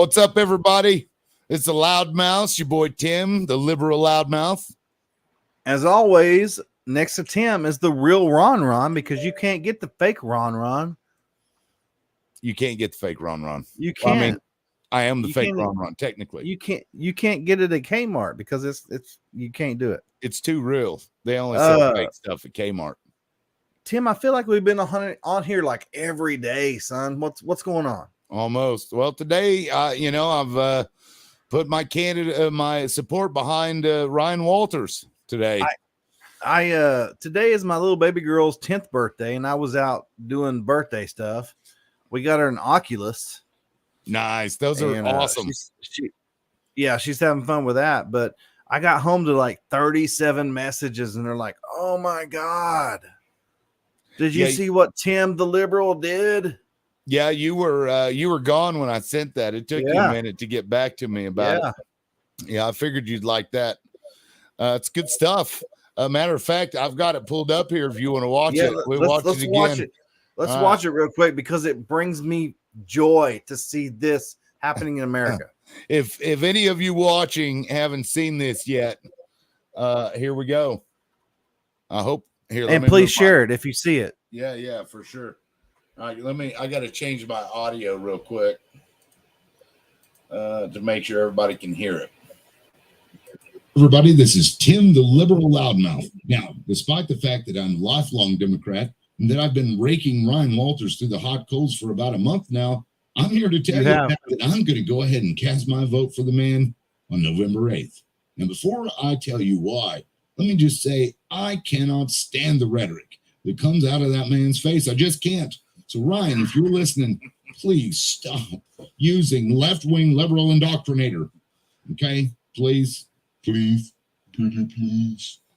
What's up, everybody? It's the Loudmouth, your boy Tim, the liberal loudmouth. As always, next to Tim is the real Ron because you can't get the fake Ron. You can't get the fake Ron. You can't. I mean, I am the fake Ron, technically. You can't get it at Kmart because it's you can't do it. It's too real. They only sell fake stuff at Kmart. Tim, I feel like we've been on here like every day, son. What's going on? Almost. Well, today, I've put my support behind Ryan Walters today. Today is my little baby girl's 10th birthday, and I was out doing birthday stuff. We got her an Oculus. Nice. Those are awesome. She's having fun with that. But I got home to like 37 messages, and they're like, "Oh my God, did you see what Tim the liberal did?" Yeah, you were gone when I sent that. It took you a minute to get back to me about it. Yeah, I figured you'd like that. It's good stuff. Matter of fact, I've got it pulled up here if you want to watch it. Let's watch it. Let's watch it real quick because it brings me joy to see this happening in America. If any of you watching haven't seen this yet, here we go. I hope here. And please share it if you see it. Yeah, for sure. All right, I got to change my audio real quick to make sure everybody can hear it. Everybody, this is Tim, the liberal loudmouth. Now, despite the fact that I'm a lifelong Democrat and that I've been raking Ryan Walters through the hot coals for about a month now, I'm here to tell you that I'm going to go ahead and cast my vote for the man on November 8th. Now, before I tell you why, let me just say I cannot stand the rhetoric that comes out of that man's face. I just can't. So, Ryan, if you're listening, please stop using left-wing liberal indoctrinator. Okay? Please.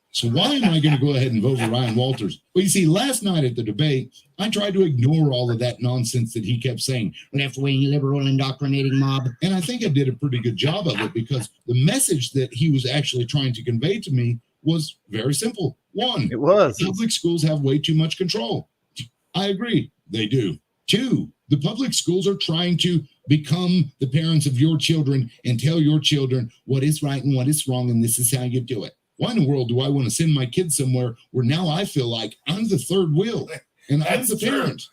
So why am I going to go ahead and vote for Ryan Walters? Well, you see, last night at the debate, I tried to ignore all of that nonsense that he kept saying, left-wing liberal indoctrinating mob. And I think I did a pretty good job of it because the message that he was actually trying to convey to me was very simple. One, public schools have way too much control. I agree. They do. Two, the public schools are trying to become the parents of your children and tell your children what is right and what is wrong, and this is how you do it. Why in the world do I want to send my kids somewhere where now I feel like I'm the third wheel and I'm the parent?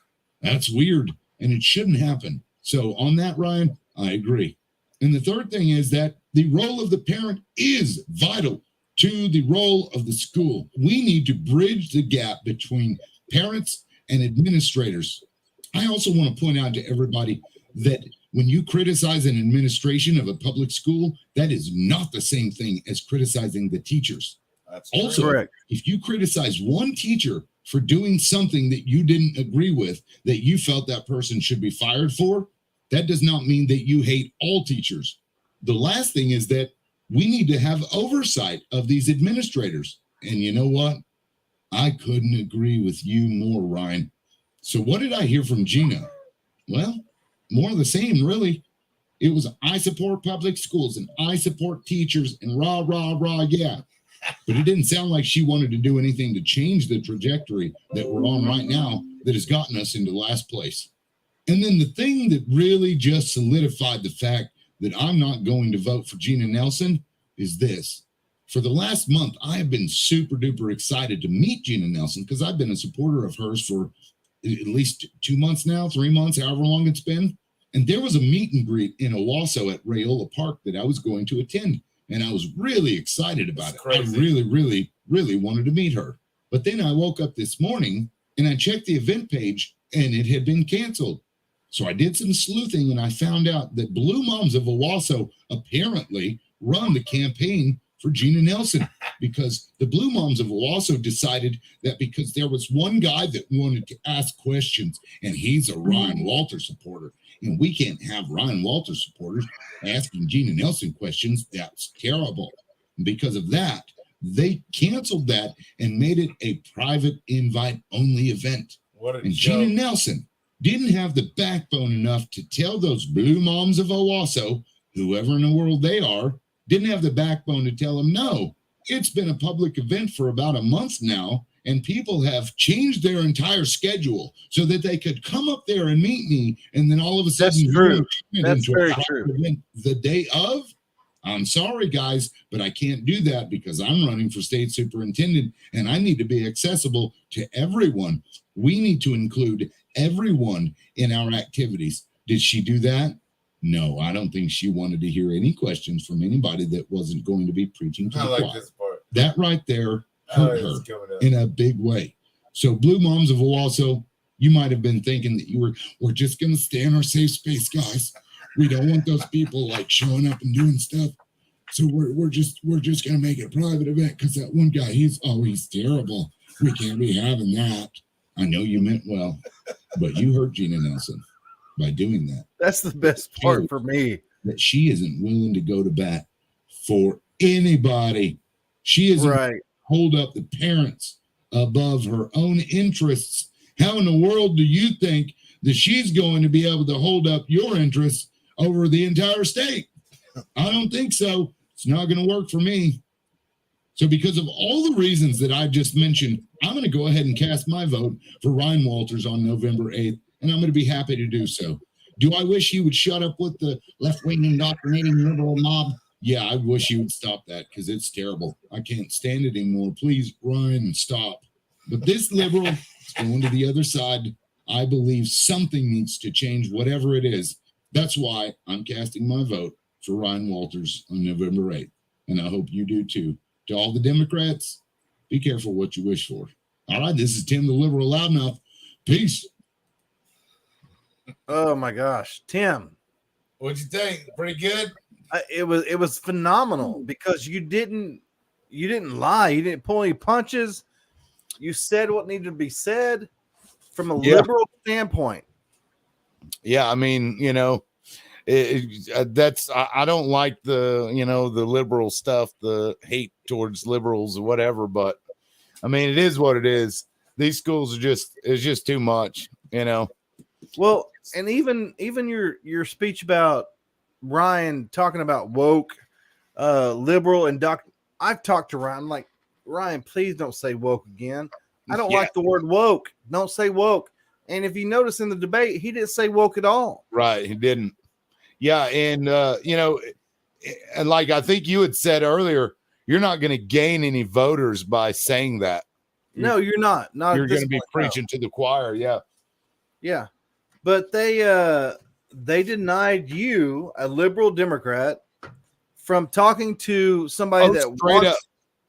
That's weird, and it shouldn't happen. So on that, Ryan, I agree. And the third thing is that the role of the parent is vital to the role of the school. We need to bridge the gap between parents and administrators. I also want to point out to everybody that when you criticize an administration of a public school, that is not the same thing as criticizing the teachers. That's also correct. If you criticize one teacher for doing something that you didn't agree with, that you felt that person should be fired for, that does not mean that you hate all teachers. The last thing is that we need to have oversight of these administrators. And you know what? I couldn't agree with you more, Ryan. So what did I hear from Gina? Well, more of the same, really. It was, I support public schools and I support teachers and rah, yeah. But it didn't sound like she wanted to do anything to change the trajectory that we're on right now that has gotten us into last place. And then the thing that really just solidified the fact that I'm not going to vote for Gina Nelson is this. For the last month, I have been super duper excited to meet Gina Nelson because I've been a supporter of hers for at least 2 months now, 3 months, however long it's been. And there was a meet and greet in Owasso at Rayola Park that I was going to attend. And I was really excited about it. I really wanted to meet her. But then I woke up this morning and I checked the event page and it had been canceled. So I did some sleuthing and I found out that Blue Moms of Owasso apparently run the campaign for Gina Nelson because the Blue Moms of Owasso decided that because there was one guy that wanted to ask questions and he's a Ryan Walters supporter and we can't have Ryan Walters supporters asking Gina Nelson questions. That's terrible. And because of that, they canceled that and made it a private invite only event. And Gina Nelson didn't have the backbone enough to tell those Blue Moms of Owasso, whoever in the world they are, didn't have the backbone to tell them, no, it's been a public event for about a month now, and people have changed their entire schedule so that they could come up there and meet me, and then all of a sudden, That's true. That's very true. The day of, I'm sorry, guys, but I can't do that because I'm running for state superintendent, and I need to be accessible to everyone. We need to include everyone in our activities. Did she do that? No, I don't think she wanted to hear any questions from anybody that wasn't going to be preaching to the choir. This part. That right there hurt her in a big way. So Blue Moms of Owasso, you might have been thinking that we're just going to stay in our safe space, guys. We don't want those people like showing up and doing stuff. So we're just going to make it a private event because that one guy, he's terrible. We can't be having that. I know you meant well, but you hurt Gina Nelson by doing that. That's the best part for me. That she isn't willing to go to bat for anybody. She isn't hold up the parents above her own interests. How in the world do you think that she's going to be able to hold up your interests over the entire state? I don't think so. It's not going to work for me. So because of all the reasons that I just mentioned, I'm going to go ahead and cast my vote for Ryan Walters on November 8th, and I'm going to be happy to do so. Do I wish he would shut up with the left-wing indoctrinating liberal mob? Yeah, I wish he would stop that because it's terrible. I can't stand it anymore. Please, Ryan, stop. But this liberal is going to the other side. I believe something needs to change, whatever it is. That's why I'm casting my vote for Ryan Walters on November 8th. And I hope you do too. To all the Democrats, be careful what you wish for. All right, this is Tim the Liberal Loudmouth. Peace. Oh my gosh, Tim. What'd you think? Pretty good? It was phenomenal because you didn't lie. You didn't pull any punches. You said what needed to be said from a liberal standpoint. Yeah, I mean, I don't like the liberal stuff, the hate towards liberals or whatever, but I mean, it is what it is. These schools it's just too much, Well, and even your speech about Ryan talking about woke, liberal, and I've talked to Ryan. I'm like, Ryan, please don't say woke again. I don't like the word woke. Don't say woke. And if you notice in the debate, he didn't say woke at all. Right, he didn't. Yeah, and and like I think you had said earlier, you're not going to gain any voters by saying that. No, you're not. You're going to be preaching to the choir. Yeah. Yeah. But they denied you, a liberal Democrat, from talking to somebody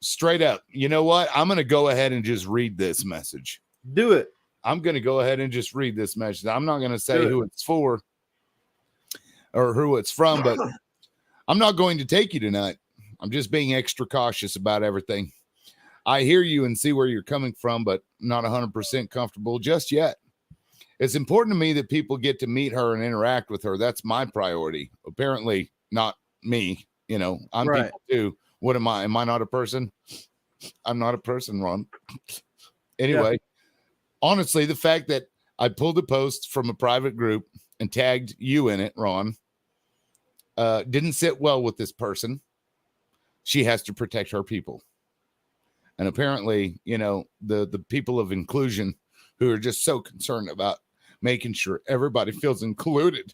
straight up. You know what? I'm going to go ahead and just read this message. Do it. I'm going to go ahead and just read this message. I'm not going to say who it's for or who it's from, but I'm not going to take you tonight. I'm just being extra cautious about everything. I hear you and see where you're coming from, but not 100% comfortable just yet. It's important to me that people get to meet her and interact with her. That's my priority. Apparently not me. I'm people too. What am I? Am I not a person? I'm not a person, Ron. Anyway, honestly, the fact that I pulled a post from a private group and tagged you in it, Ron, didn't sit well with this person. She has to protect her people. And apparently, the people of inclusion who are just so concerned about making sure everybody feels included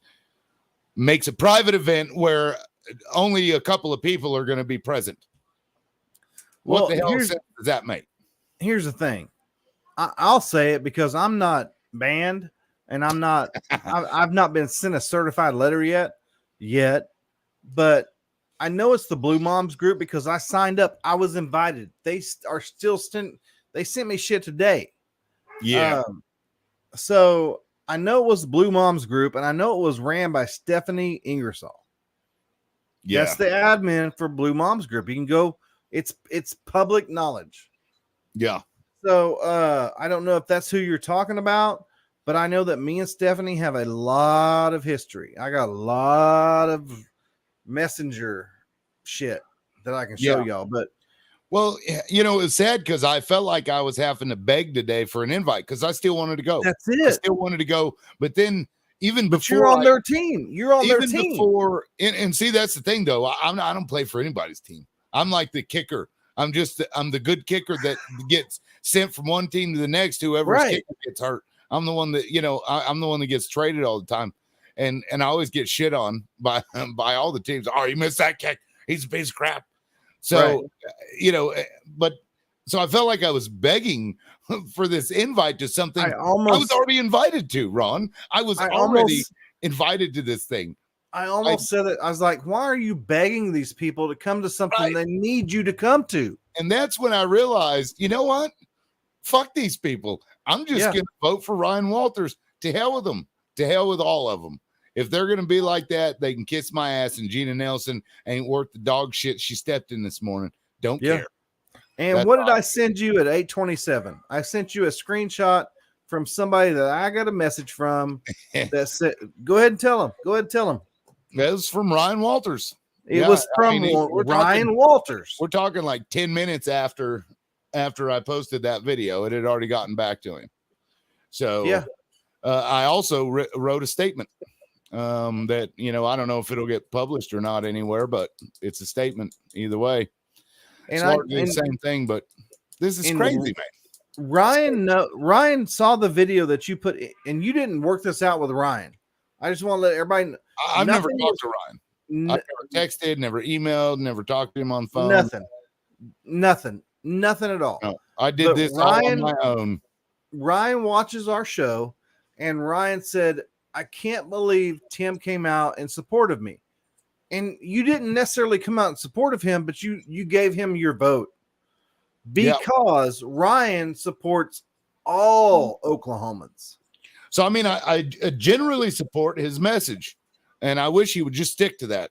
makes a private event where only a couple of people are going to be present. What the hell sense does that make? Here's the thing. I'll say it because I'm not banned and I'm not, I've not been sent a certified letter yet, but I know it's the Blue Moms group because I signed up. I was invited. They are still they sent me shit today. Yeah. So I know it was the Blue Moms group, and I know it was ran by Stephanie Ingersoll. Yeah. That's the admin for Blue Moms group. You can go, it's public knowledge. Yeah. So I don't know if that's who you're talking about, but I know that me and Stephanie have a lot of history. I got a lot of messenger shit that I can show y'all. But well, it's sad because I felt like I was having to beg today for an invite because I still wanted to go. That's it. I still wanted to go, but then even before you're on their team, you're on their team. Before, and see, that's the thing though. I don't play for anybody's team. I'm like the kicker. I'm the good kicker that gets sent from one team to the next. Whoever's kicker gets hurt. I'm the one that, I'm the one that gets traded all the time. And I always get shit on by all the teams. Oh, you missed that kick. He's a piece of crap. So, but so I felt like I was begging for this invite to something I was already invited to, Ron. I was already invited to this thing. I almost said it. I was like, why are you begging these people to come to something they need you to come to? And that's when I realized, you know what? Fuck these people. I'm just going to vote for Ryan Walters. To hell with them. To hell with all of them. If they're going to be like that, they can kiss my ass, and Gina Nelson ain't worth the dog shit she stepped in this morning. Don't care. And what did I send you at 8:27? I sent you a screenshot from somebody that I got a message from that said, go ahead and tell him. Go ahead and tell him. It was from Ryan Walters. It was from Ryan Walters. We're talking like 10 minutes after I posted that video. It had already gotten back to him. So I also wrote a statement that, I don't know if it'll get published or not anywhere, but it's a statement either way. It's largely the same thing, but this is crazy, man. Ryan saw the video that you put in, and you didn't work this out with Ryan. I just want to let everybody know. I've never talked to Ryan. I've never texted, never emailed, never talked to him on phone. Nothing at all. No, I did this all on my own. Ryan watches our show, and Ryan said, I can't believe Tim came out in support of me. And you didn't necessarily come out in support of him, but you gave him your vote because Ryan supports all Oklahomans. So, I mean, I generally support his message, and I wish he would just stick to that.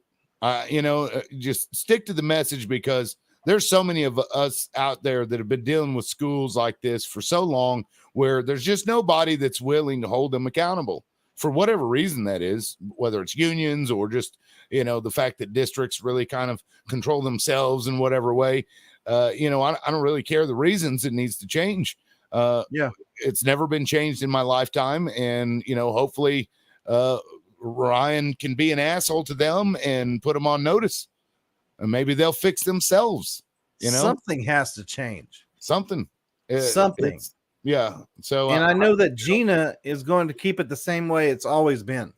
Just stick to the message, because there's so many of us out there that have been dealing with schools like this for so long, where there's just nobody that's willing to hold them accountable for whatever reason that is, whether it's unions or just, the fact that districts really kind of control themselves in whatever way. I don't really care the reasons it needs to change. It's never been changed in my lifetime. And, hopefully Ryan can be an asshole to them and put them on notice, and maybe they'll fix themselves. Something has to change. Something. Yeah. So, and I know that Gina is going to keep it the same way it's always been.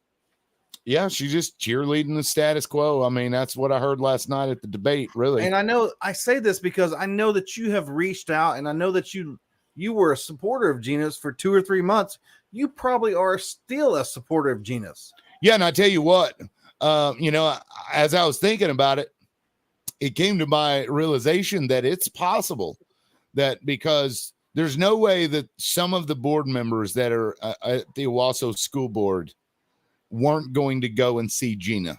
Yeah, she's just cheerleading the status quo. I mean, that's what I heard last night at the debate, really. And I say this because I know that you have reached out, and I know that you were a supporter of Gina's for 2 or 3 months. You probably are still a supporter of Gina's. Yeah, and I tell you what, as I was thinking about it, it came to my realization that it's possible that, because there's no way that some of the board members that are at the Owasso School Board weren't going to go and see Gina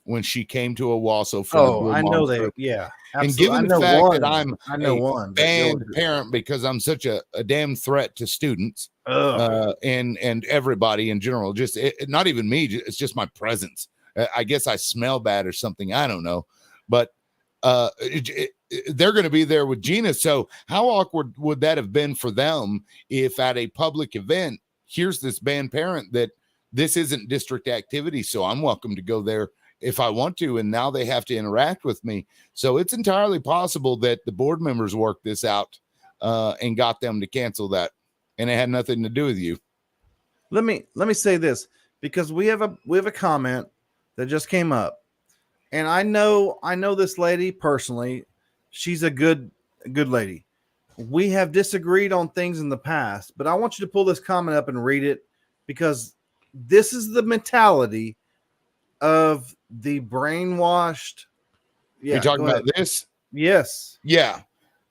when she came to Owasso for I know they, yeah. Absolutely. And given the fact that I'm a banned parent because I'm such a damn threat to students and everybody in general, just not even me, it's just my presence. I guess I smell bad or something. I don't know, but they're going to be there with Gina. So how awkward would that have been for them if at a public event, here's this banned parent that this isn't district activity, so I'm welcome to go there if I want to, and now they have to interact with me. So it's entirely possible that the board members worked this out and got them to cancel that, and it had nothing to do with you. Let me say this, because we have a comment that just came up, and I know this lady personally. She's a good lady. We have disagreed on things in the past, but I want you to pull this comment up and read it, because this is the mentality of the brainwashed. Yeah, you're talking about this? Yes. Yeah.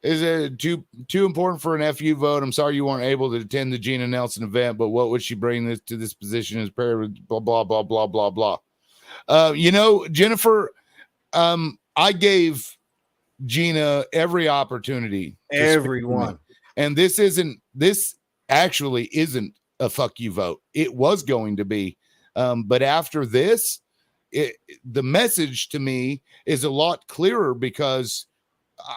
Is it too important for an FU vote? I'm sorry you weren't able to attend the Gina Nelson event, but what would she bring to this position as prayer? Blah, blah, blah, blah, blah, blah. Jennifer, I gave Gina every opportunity. Everyone. And this actually isn't a fuck you vote. It was going to be. But after this, the message to me is a lot clearer, because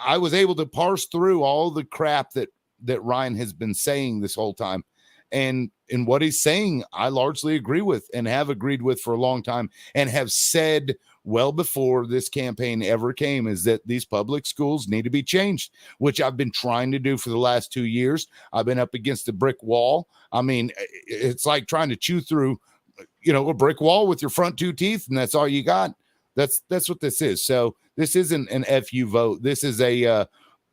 I was able to parse through all the crap that Ryan has been saying this whole time. And in what he's saying, I largely agree with and have agreed with for a long time, and have said well before this campaign ever came, is that these public schools need to be changed, which I've been trying to do for the last 2 years. I've been up against a brick wall. I mean, it's like trying to chew through, a brick wall with your front 2 teeth, and that's all you got. That's what this is. So this isn't an FU vote. This is a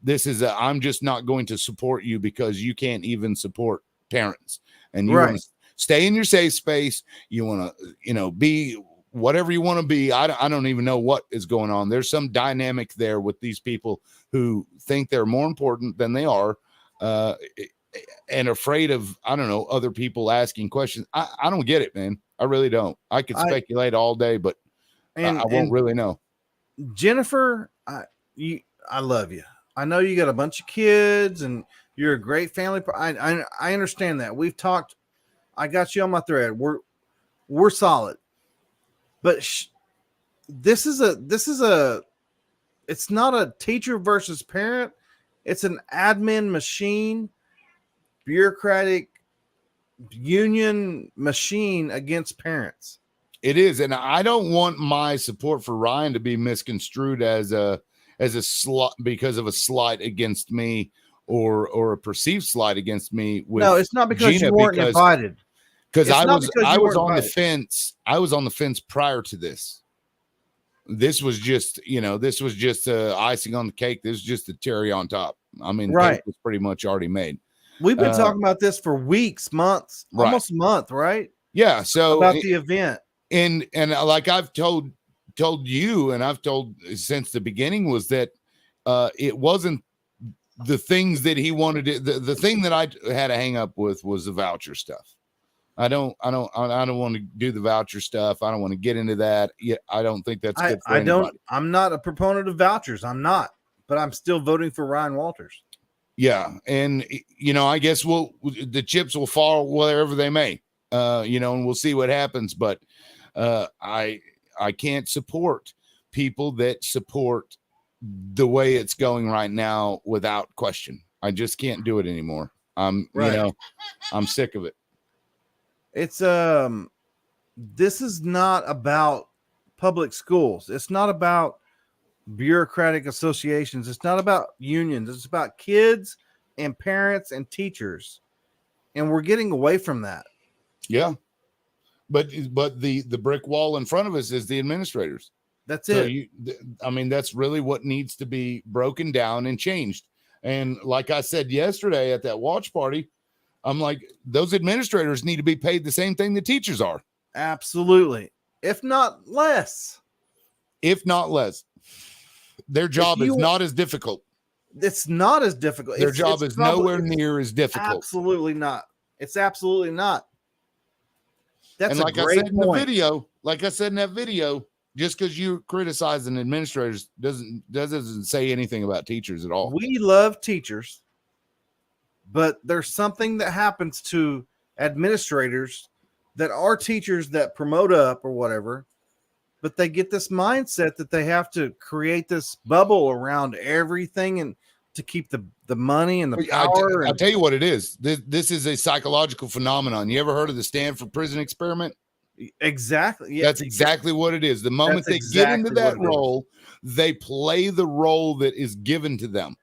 I'm just not going to support you because you can't even support parents, and you want to stay in your safe space. You want to, be whatever you want to be. I don't even know what is going on. There's some dynamic there with these people who think they're more important than they are, and afraid of, other people asking questions. I don't get it, man. I really don't. I could speculate all day, but I won't really know. Jennifer, I love you. I know you got a bunch of kids and you're a great family. I understand that. We've talked. I got you on my thread. We're solid. But this is it's not a teacher versus parent. It's an admin machine, bureaucratic union machine against parents. It is. And I don't want my support for Ryan to be misconstrued as a slight, because of a slight against me or a perceived slight against me. No, it's not because Gina, you weren't invited. Because I was on the fence. I was on the fence prior to this. This was just, icing on the cake. This was just the cherry on top. I mean, the cake was pretty much already made. We've been talking about this for weeks, months, almost a month, right? Yeah. So about the event. And like I've told you, and I've told since the beginning, was that it wasn't the things that he wanted to, the thing that I had a hang up with was the voucher stuff. I don't want to do the voucher stuff. I don't want to get into that. Yeah, I don't think that's good for anybody. I'm not a proponent of vouchers. I'm not, but I'm still voting for Ryan Walters. Yeah. And, I guess the chips will fall wherever they may, and we'll see what happens. But I can't support people that support the way it's going right now without question. I just can't do it anymore. I'm sick of it. It's this is not about public schools. It's not about bureaucratic associations. It's not about unions. It's about kids and parents and teachers. And we're getting away from that. Yeah. But the brick wall in front of us is the administrators. That's it. That's really what needs to be broken down and changed. And like I said yesterday at that watch party, I'm like, those administrators need to be paid the same thing the teachers are. Absolutely. If not less. Their job is not as difficult. It's not as difficult. Their job is nowhere near as difficult. Absolutely not. It's absolutely not. That's like I said in that video, just because you criticize an administrator doesn't say anything about teachers at all. We love teachers. But there's something that happens to administrators that are teachers that promote up or whatever, but they get this mindset that they have to create this bubble around everything and to keep the money and the power. I'll tell you what it is. This is a psychological phenomenon. You ever heard of the Stanford prison experiment? Exactly. Yeah. That's exactly what it is. The moment they get into that role, they play the role that is given to them.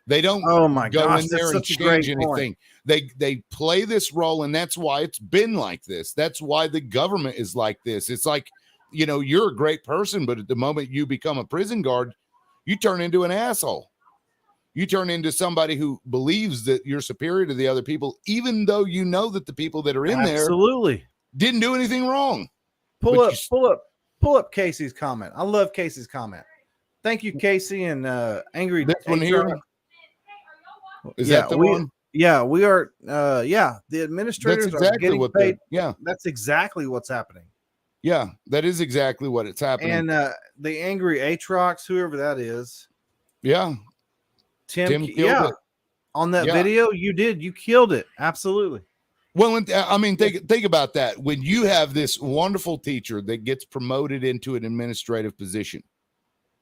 They don't go in there and change anything. They play this role, and that's why it's been like this. That's why the government is like this. It's like, you're a great person, but at the moment you become a prison guard, you turn into an asshole. You turn into somebody who believes that you're superior to the other people, even though you know that the people that are in there didn't do anything wrong. Pull up Casey's comment. I love Casey's comment. Thank you, Casey, and Angry. This one here. Is that the one? Yeah, we are. The administrators are getting paid. That's exactly what's happening. Yeah, that is exactly what it's happening. And the Angry Atrox, whoever that is. Yeah. Tim killed it. On that video, you killed it. Absolutely. Well, think about that. When you have this wonderful teacher that gets promoted into an administrative position,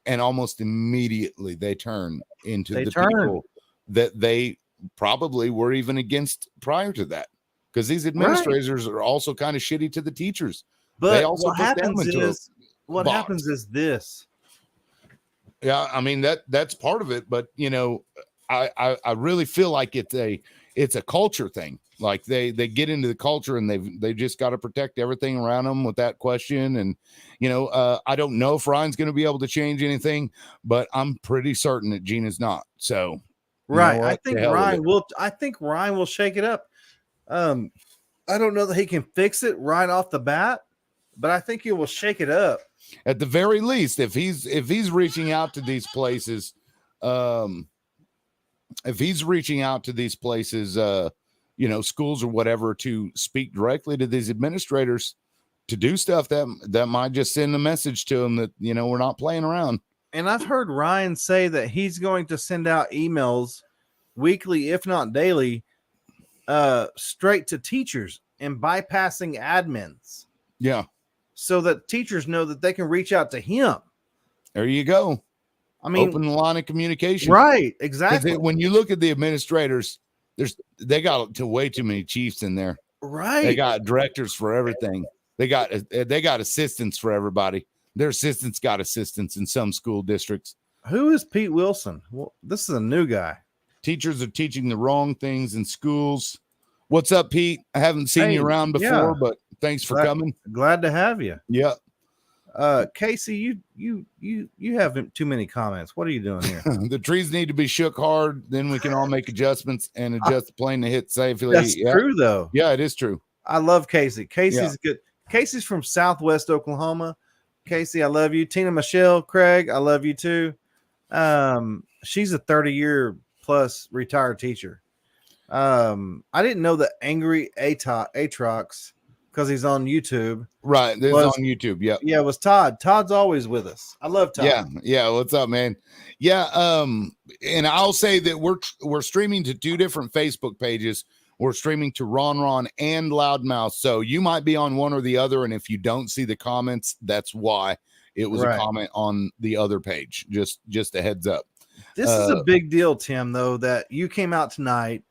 and almost immediately they turn into people that they probably were even against prior to that. because these administrators are also kind of shitty to the teachers. But they also what happens happens is this. Yeah, I mean that's part of it, but I really feel like it's a culture thing. Like they get into the culture and they just got to protect everything around them with that question. And I don't know if Ryan's going to be able to change anything, but I'm pretty certain that Gina's not. So right, I think Ryan will shake it up. I don't know that he can fix it right off the bat, but I think he will shake it up. At the very least, if he's reaching out to these places, schools or whatever, to speak directly to these administrators, to do stuff that might just send a message to them that, we're not playing around. And I've heard Ryan say that he's going to send out emails weekly, if not daily, straight to teachers and bypassing admins. Yeah. So that teachers know that they can reach out to him. There you go. I mean, open the line of communication. Right. Exactly. When you look at the administrators, they got way too many chiefs in there. Right. They got directors for everything. They got assistants for everybody. Their assistants got assistants in some school districts. Who is Pete Wilson? Well, this is a new guy. Teachers are teaching the wrong things in schools. What's up, Pete? I haven't seen you around before, but thanks for coming. Glad to have you. Yeah. Casey, you have too many comments. What are you doing here? The trees need to be shook hard. Then we can all make adjustments and adjust the plane to hit safely. That's true, though. Yeah, it is true. I love Casey. Casey's good. Casey's from Southwest Oklahoma. Casey, I love you. Tina Michelle, Craig, I love you too. She's a 30-year plus retired teacher. I didn't know that Angry Atrox, because he's on YouTube. Right. This is on YouTube. Yeah. Yeah, it was Todd. Todd's always with us. I love Todd. Yeah. Yeah. What's up, man? Yeah. And I'll say that we're streaming to 2 different Facebook pages. We're streaming to Ron and Loudmouth. So you might be on one or the other. And if you don't see the comments, that's why it was a comment on the other page. Just a heads up. This is a big deal, Tim, though, that you came out tonight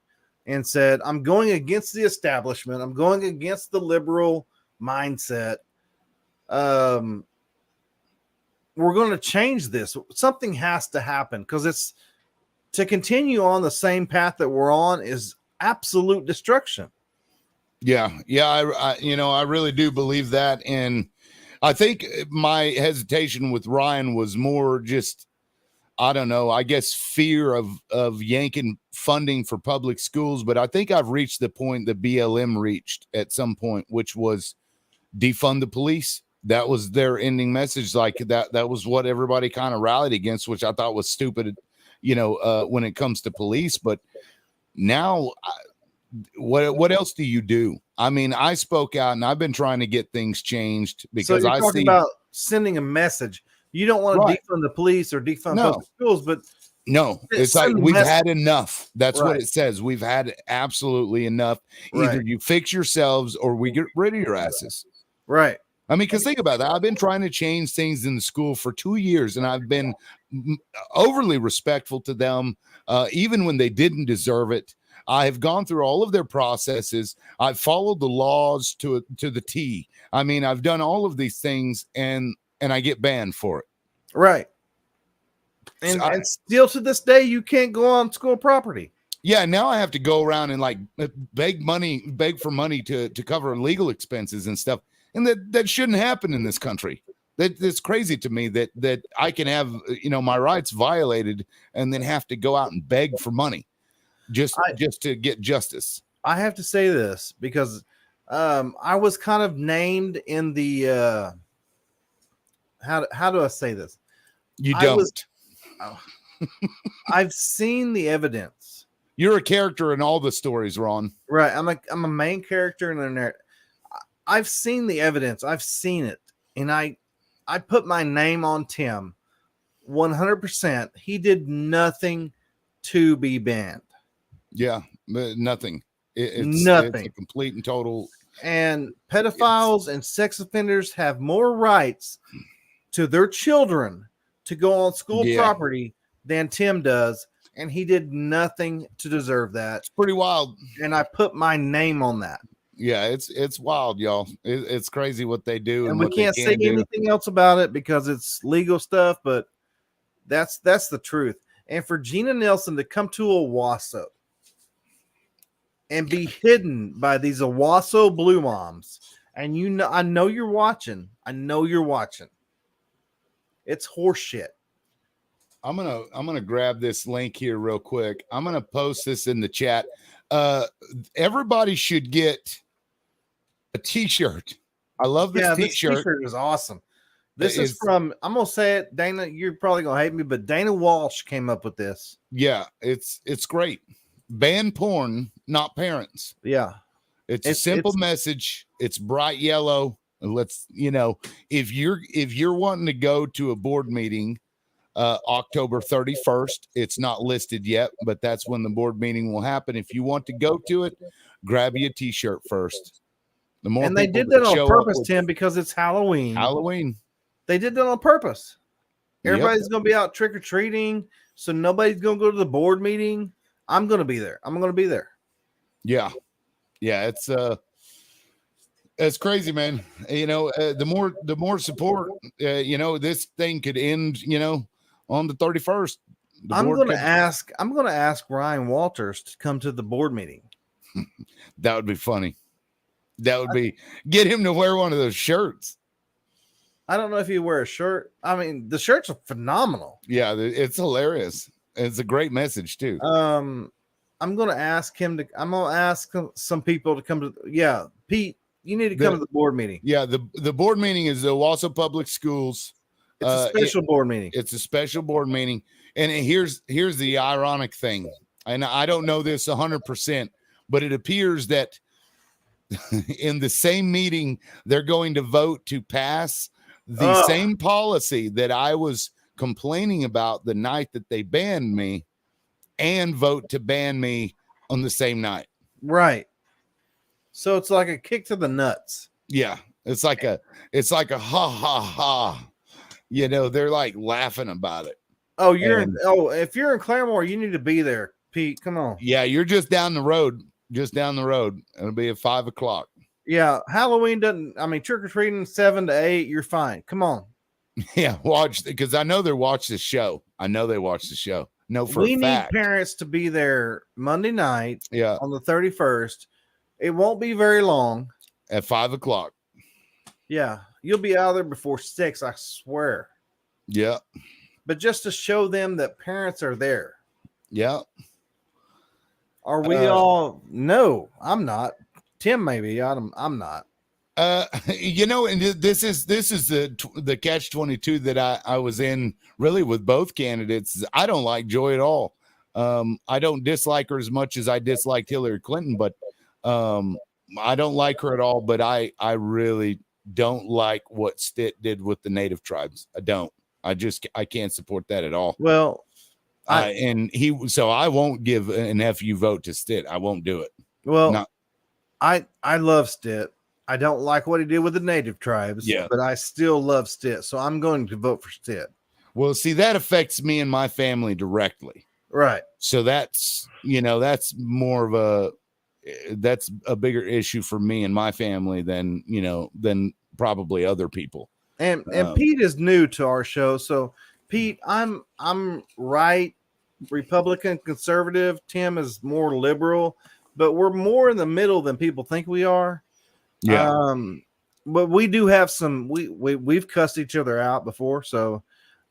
and said, I'm going against the establishment. I'm going against the liberal mindset. We're going to change this. Something has to happen, because it's to continue on the same path that we're on is absolute destruction. Yeah. I really do believe that. And I think my hesitation with Ryan was more just, I don't know, I guess fear of yanking funding for public schools. But I think I've reached the point that BLM reached at some point, which was defund the police. That was their ending message. Like that was what everybody kind of rallied against, which I thought was stupid, when it comes to police. But now, what else do you do? I mean, I spoke out and I've been trying to get things changed, because I see about sending a message. You don't want to defund the police or defund public schools, but no, it's like we've had enough. That's what it says. We've had absolutely enough. Either you fix yourselves or we get rid of your asses. Right. I mean, because think about that. I've been trying to change things in the school for 2 years, and I've been overly respectful to them, even when they didn't deserve it. I have gone through all of their processes. I've followed the laws to the T. I mean, I've done all of these things, and I get banned for it. Right. And, so and still to this day, you can't go on school property. Yeah, now I have to go around and beg for money to cover legal expenses and stuff. And that shouldn't happen in this country. That's crazy to me that I can have, my rights violated and then have to go out and beg for money just to get justice. I have to say this because I was kind of named in the how do I say this? You don't. I've seen the evidence. You're a character in all the stories, Ron. Right. I'm a main character in there. I've seen the evidence. I've seen it. And I put my name on Tim 100%. He did nothing to be banned. Yeah, nothing. It's nothing. It's a complete and total. And pedophiles and sex offenders have more rights to their children to go on school property than Tim does. And he did nothing to deserve that. It's pretty wild. And I put my name on that. Yeah, it's wild, y'all. It's crazy what they do, and we what they can't say can do. anything else about it because it's legal stuff. But that's the truth. And for Gina Nelson to come to Owasso and be hidden by these Owasso blue moms, and I know you're watching. It's horseshit. I'm gonna grab this link here real quick. I'm gonna post this in the chat. Everybody should get a t-shirt. I love this t-shirt. This t-shirt is awesome. This is from, I'm gonna say it, Dana. You're probably gonna hate me, but Dana Walsh came up with this. Yeah, it's great. Ban porn, not parents. Yeah, it's a simple message. It's bright yellow. Let's, if you're wanting to go to a board meeting October 31st, it's not listed yet, but that's when the board meeting will happen. If you want to go to it, grab you a t-shirt first. The more, and they did that on purpose, Tim, because it's Halloween. They did that on purpose. Everybody's going to be out trick-or-treating, so nobody's going to go to the board meeting. I'm going to be there. Yeah. It's crazy, man. The more support, this thing could end, on the 31st. I'm going to ask Ryan Walters to come to the board meeting. That would be funny. That would be, get him to wear one of those shirts. I don't know if you wear a shirt. I mean, the shirts are phenomenal. Yeah, it's hilarious. It's a great message too. I'm going to ask some people to come to. Yeah, Pete, you need to come to the board meeting. Yeah, the board meeting is the Owasso Public Schools. It's a special board meeting. It's a special board meeting, and here's the ironic thing, and I don't know this 100%, but it appears that in the same meeting they're going to vote to pass the same policy that I was complaining about the night that they banned me, and vote to ban me on the same night. Right. So it's like a kick to the nuts. Yeah. It's like a ha ha ha. They're like laughing about it. Oh, if you're in Claremore, you need to be there, Pete. Come on. Yeah, you're just down the road. It'll be at 5:00. Yeah, Halloween trick-or-treating 7 to 8, you're fine. Come on. Yeah, watch, because I know they watch the show. No, for we a fact. Need parents to be there Monday night. Yeah, on the 31st. It won't be very long. At 5:00. Yeah, you'll be out there before 6, I swear. Yeah, but just to show them that parents are there. Yeah. Are we all? No, I'm not. Tim, maybe. I'm not. And this is the catch-22 that I was in really with both candidates. I don't like Joy at all. I don't dislike her as much as I disliked Hillary Clinton, but I don't like her at all. But I really don't like what Stitt did with the Native tribes. I don't. I can't support that at all. Well, so I won't give an FU vote to Stitt. I won't do it. Well, I love Stitt. I don't like what he did with the Native tribes, but I still love Stitt. So I'm going to vote for Stitt. Well, see, that affects me and my family directly. Right. So that's more of that's a bigger issue for me and my family than probably other people. And Pete is new to our show. So Pete, I'm right, Republican, conservative. Tim is more liberal, but we're more in the middle than people think we are. Yeah. But we do have some. We've cussed each other out before. So,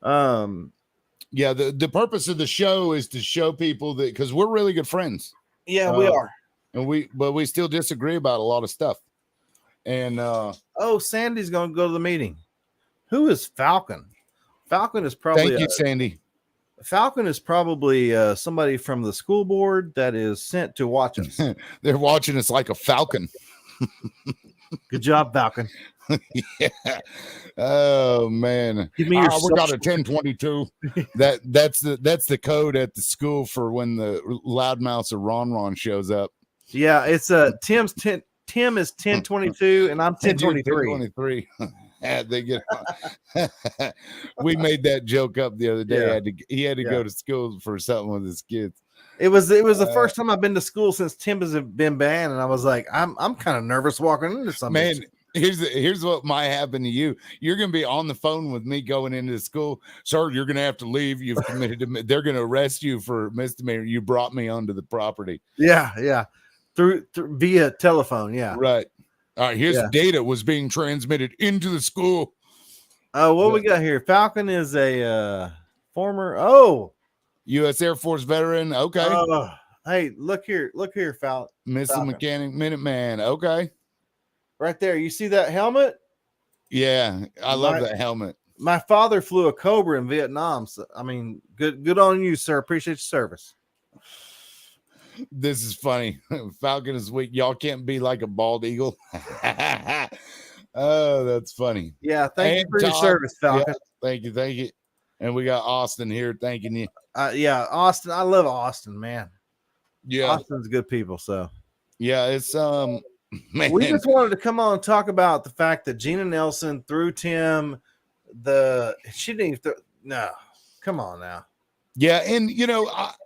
yeah. The purpose of the show is to show people that, because we're really good friends. Yeah, we are. And we still disagree about a lot of stuff. And Sandy's going to go to the meeting. Who is Falcon? Falcon is probably. Thank you, Sandy. Falcon is probably somebody from the school board that is sent to watch us. They're watching us like a falcon. Good job, Falcon. Yeah. Oh man. Give me your we got a 1022. That's the code at the school for when the loudmouth of Ron shows up. Yeah, it's Tim is 1022 and I'm 1023. They get we made that joke up the other day. Yeah. He had to go to school for something with his kids. It was the first time I've been to school since Tim has been banned, and I was like, I'm kind of nervous walking into something. Man, here's what might happen to you. You're gonna be on the phone with me going into school. Sir, you're gonna have to leave. You've committed to they're gonna arrest you for misdemeanor. You brought me onto the property. Yeah. Through via telephone, yeah. Right. All right, here's data was being transmitted into the school. Oh, what we got here? Falcon is a former U.S. Air Force veteran. Okay. Hey, look here, Falcon. Missile mechanic, Minuteman. Okay. Right there. You see that helmet? Yeah, I love that helmet. My father flew a Cobra in Vietnam. So, I mean, good on you, sir. Appreciate your service. This is funny. Falcon is weak. Y'all can't be like a bald eagle. Oh, that's funny. Yeah, thank you for your service, Falcon. Yeah, thank you. And we got Austin here thanking you. Yeah, Austin. I love Austin, man. Yeah, Austin's good people. So yeah, it's man. We just wanted to come on and talk about the fact that Gina Nelson threw Tim. She didn't even no. Come on now. Yeah, and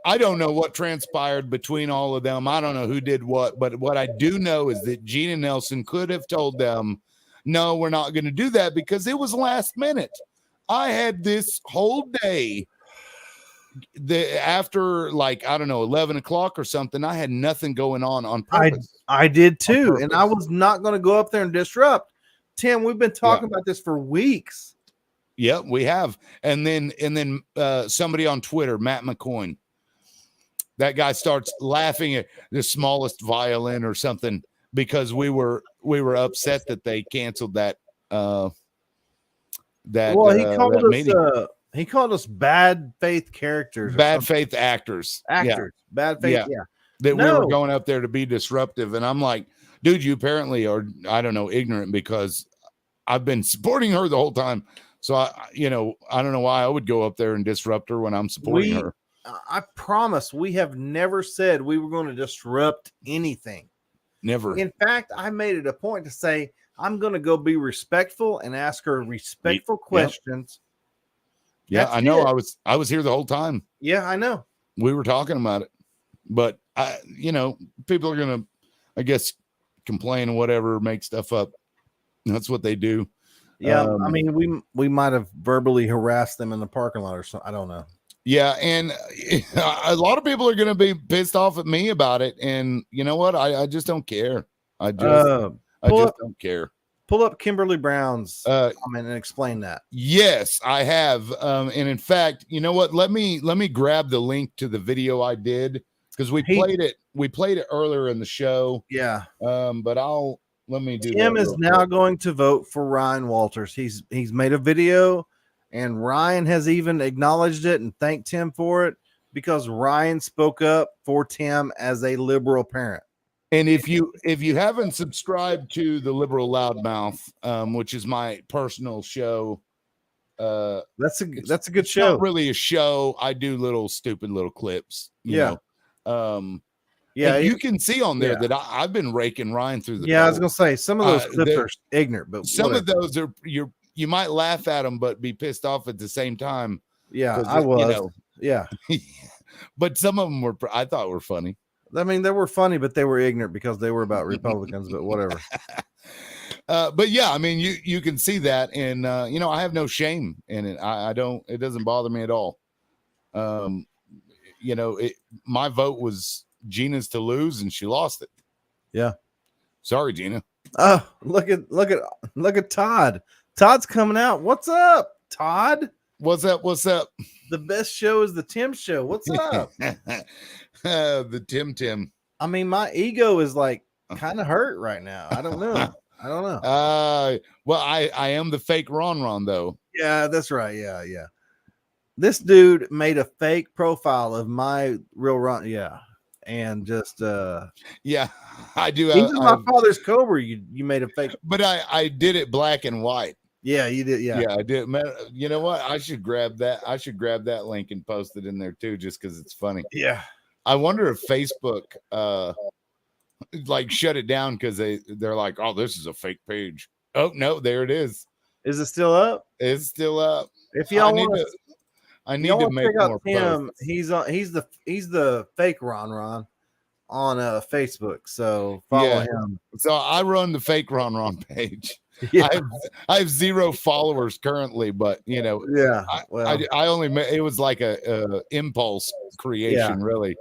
I don't know what transpired between all of them. I don't know who did what, but what I do know is that Gina Nelson could have told them, no, we're not going to do that because it was last minute. I had this whole day after I don't know, 11 o'clock or something. I had nothing going on purpose. I did too. And I was not going to go up there and disrupt. Tim, we've been talking about this for weeks. Yeah, we have. And then somebody on Twitter, Matt McCoy, that guy starts laughing at the smallest violin or something because we were upset that they canceled that he called us bad faith characters, bad faith actors, bad faith, that we were going up there to be disruptive. And I'm like, dude, you apparently are, I don't know, ignorant because I've been supporting her the whole time. So I don't know why I would go up there and disrupt her when I'm supporting her. I promise we have never said we were going to disrupt anything. Never. In fact, I made it a point to say I'm going to go be respectful and ask her respectful questions. Yeah, I know. I was here the whole time. Yeah, I know. We were talking about it, but people are going to, I guess, complain and whatever, make stuff up. That's what they do. Yeah, I mean, we might have verbally harassed them in the parking lot or something. I don't know. Yeah, and a lot of people are going to be pissed off at me about it, and you know what? I just don't care. I just don't care. Pull up Kimberly Brown's comment and explain that. Yes, I have. And in fact, you know what? Let me grab the link to the video I did because we played it. We played it earlier in the show. Yeah. But let me do. Tim is now going to vote for Ryan Walters. He's made a video, and Ryan has even acknowledged it and thanked Tim for it because Ryan spoke up for Tim as a liberal parent. And if you haven't subscribed to the Liberal Loudmouth, which is my personal show, that's a good it's show. Not really a show. I do stupid little clips. You know? Yeah, you can see on there that I've been raking Ryan through the. Yeah, I was gonna say some of those clips are ignorant, but some of those are you might laugh at them, but be pissed off at the same time. Yeah, I was. Yeah, but some of them I thought were funny. I mean, they were funny, but they were ignorant because they were about Republicans. But whatever. But yeah, I mean, you can see that, and I have no shame in it. I don't. It doesn't bother me at all. My vote was Gina's to lose, and she lost it. Yeah. Sorry, Gina. Oh, look at Todd. Todd's coming out. What's up, Todd? What's up? The best show is the Tim Show. What's up? The Tim. I mean, my ego is kind of hurt right now. I don't know. Well, I am the fake Ron though. Yeah, that's right. Yeah. This dude made a fake profile of my real Ron. Yeah. And just yeah, I do. Even my father's Cobra, you made a fake, but I did it black and white. Yeah, you did. Yeah, I did. Man, you know what? I should grab that link and post it in there too, just because it's funny. Yeah. I wonder if Facebook shut it down because they're like, oh, this is a fake page. Oh no, there it is. Is it still up? It's still up. If y'all want I need to make more posts. He's the fake Ron on Facebook. So follow him. So I run the fake Ron page. Yeah. I have 0 followers currently, but Yeah. I only it was like a impulse creation, really.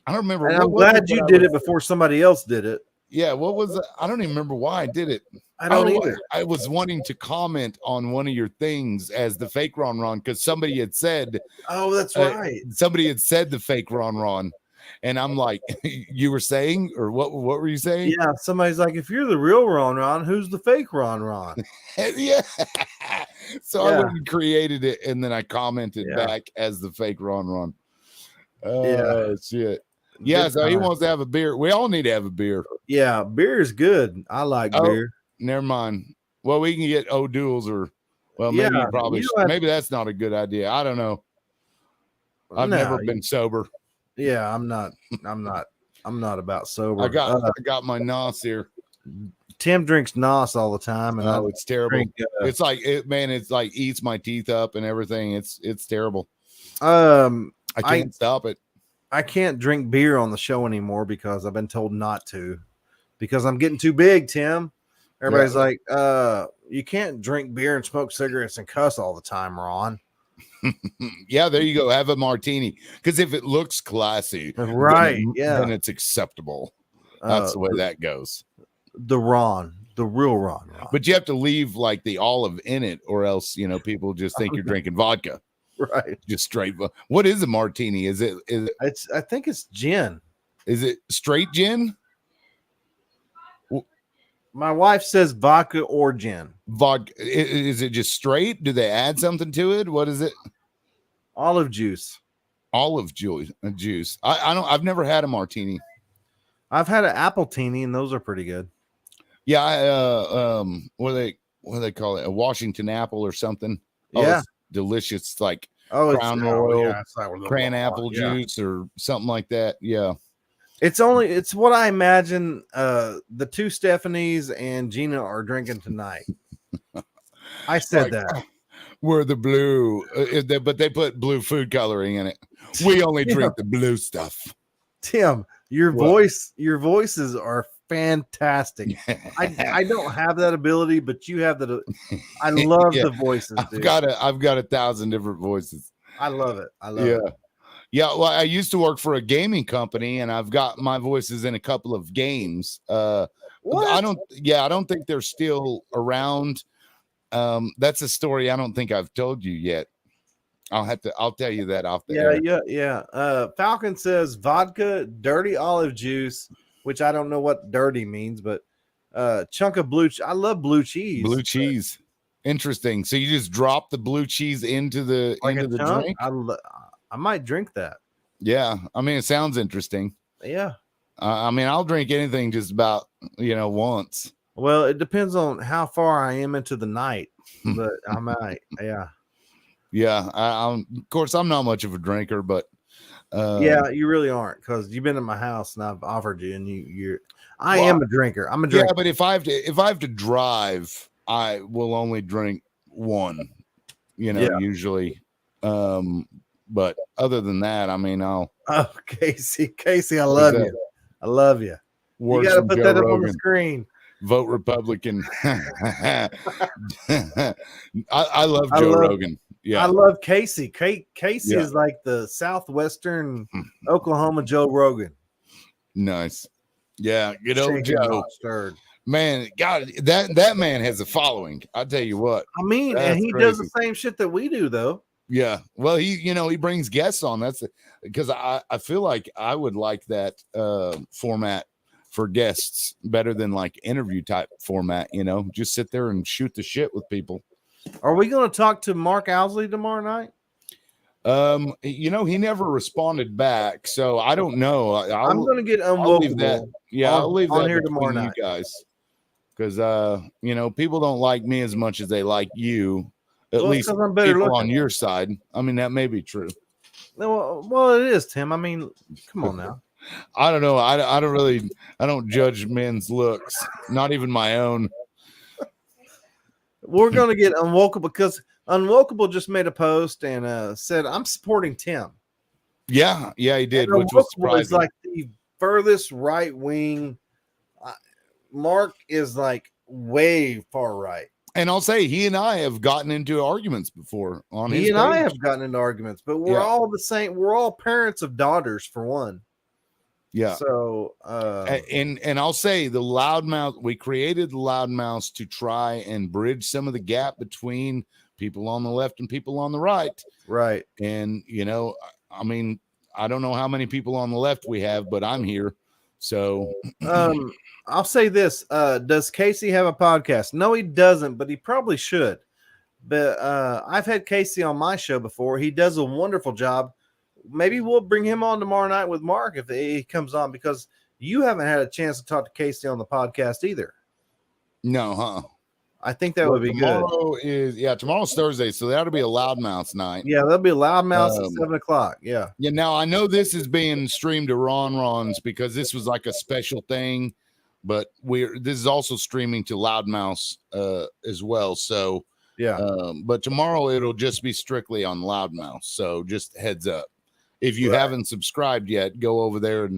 I don't remember. And I'm glad you did it before somebody else did it. Yeah, what was it? I don't even remember why I did it. I don't either. I was wanting to comment on one of your things as the fake Ron because somebody had said, "Oh, that's right." Somebody had said the fake Ron, and I'm like, "You were saying, or what? What were you saying?" Yeah, somebody's like, "If you're the real Ron, who's the fake Ron?" Yeah. So I went and created it, and then I commented back as the fake Ron. Oh shit. Yeah, so he wants to have a beer. We all need to have a beer. Yeah, beer is good. I like beer. Never mind. Well, we can get O'Doul's maybe maybe that's not a good idea. I don't know. I've never been sober. Yeah, I'm not about sober. I got my NOS here. Tim drinks NOS all the time, and it's terrible. It's like it's like eats my teeth up and everything. It's terrible. I can't stop it. I can't drink beer on the show anymore because I've been told not to, because I'm getting too big, Tim. Everybody's like, you can't drink beer and smoke cigarettes and cuss all the time, Ron. Yeah, there you go. Have a martini. Because if it looks classy, right, then it's acceptable. That's the way that goes. The real Ron. But you have to leave like the olive in it, or else people just think you're drinking vodka. Right. Just straight. What is a martini? Is it? I think it's gin. Is it straight gin? My wife says vodka or gin. Vodka. Is it just straight? Do they add something to it? What is it? Olive juice. Olive juice. I've never had a martini. I've had an appletini, and those are pretty good. Yeah. What do they call it? A Washington apple or something? Yeah. Delicious, like crown royal, cran apple juice or something like that. Yeah, it's what I imagine the two Stephanies and Gina are drinking tonight. I said that we're the blue, but they put blue food coloring in it. We only drink the blue stuff. Tim, your voices are fantastic. I don't have that ability, but you have that. I love the voices. Dude. I've got 1,000 different voices. I love it. It. Yeah. Well, I used to work for a gaming company, and I've got my voices in a couple of games. What? I don't think they're still around. That's a story I don't think I've told you yet. I'll tell you that off the air. Yeah. Falcon says vodka, dirty olive juice, which I don't know what dirty means, but chunk of I love blue cheese. Blue cheese. Interesting. So you just drop the blue cheese into the drink? I might drink that. Yeah. I mean, it sounds interesting. Yeah. I mean, I'll drink anything just about, once. Well, it depends on how far I am into the night, but I might. Yeah. Yeah. Of course, I'm not much of a drinker, but yeah, you really aren't, because you've been in my house and I've offered you, and I am a drinker. I'm a drinker. Yeah, but if I have to drive, I will only drink one, usually. But other than that, I mean, Casey, I love you. I love you. You got to put that up on the screen. Vote Republican. I love Joe Rogan. Yeah, I love Casey. Casey is like the southwestern Oklahoma Joe Rogan. Nice. Yeah, good old Joe. Man, God, that man has a following. I'll tell you what. I mean, and he does the same shit that we do, though. Yeah. Well, he brings guests on. That's because I feel like I would like that format for guests better than like interview type format. Just sit there and shoot the shit with people. Are we going to talk to Mark Owsley tomorrow night? He never responded back, so I don't know. I'm going to get unwokeable. I'll leave that here tomorrow night, you guys, because people don't like me as much as they like you. At least I'm better people looking on your side. I mean, that may be true. Well, it is, Tim. I mean, come on now. I don't know. I don't judge men's looks, not even my own. we're gonna get Unwokeable because Unwokeable just made a post and said I'm supporting Tim. Yeah, he did, and which was Unwokeable is surprising. like the furthest right wing. Mark is like way far right. And I'll say he and I have gotten into arguments before on his He and page. I have gotten into arguments, but we're all the same. We're all parents of daughters, for one. Yeah. So and I'll say the loudmouth, we created the loudmouths to try and bridge some of the gap between people on the left and people on the right. Right. And I mean, I don't know how many people on the left we have, but I'm here. So I'll say this. Does Casey have a podcast? No, he doesn't, but he probably should. But I've had Casey on my show before. He does a wonderful job. Maybe we'll bring him on tomorrow night with Mark if he comes on, because you haven't had a chance to talk to Casey on the podcast either. No, huh? I think that would be good. Tomorrow's Thursday, so that'll be a loudmouths night. Yeah, there'll be a loudmouths at 7:00. Yeah. Yeah. Now I know this is being streamed to Ron's because this was like a special thing, but this is also streaming to Loudmouths as well. So yeah. But tomorrow it'll just be strictly on Loudmouth. So just heads up. If you haven't subscribed yet, go over there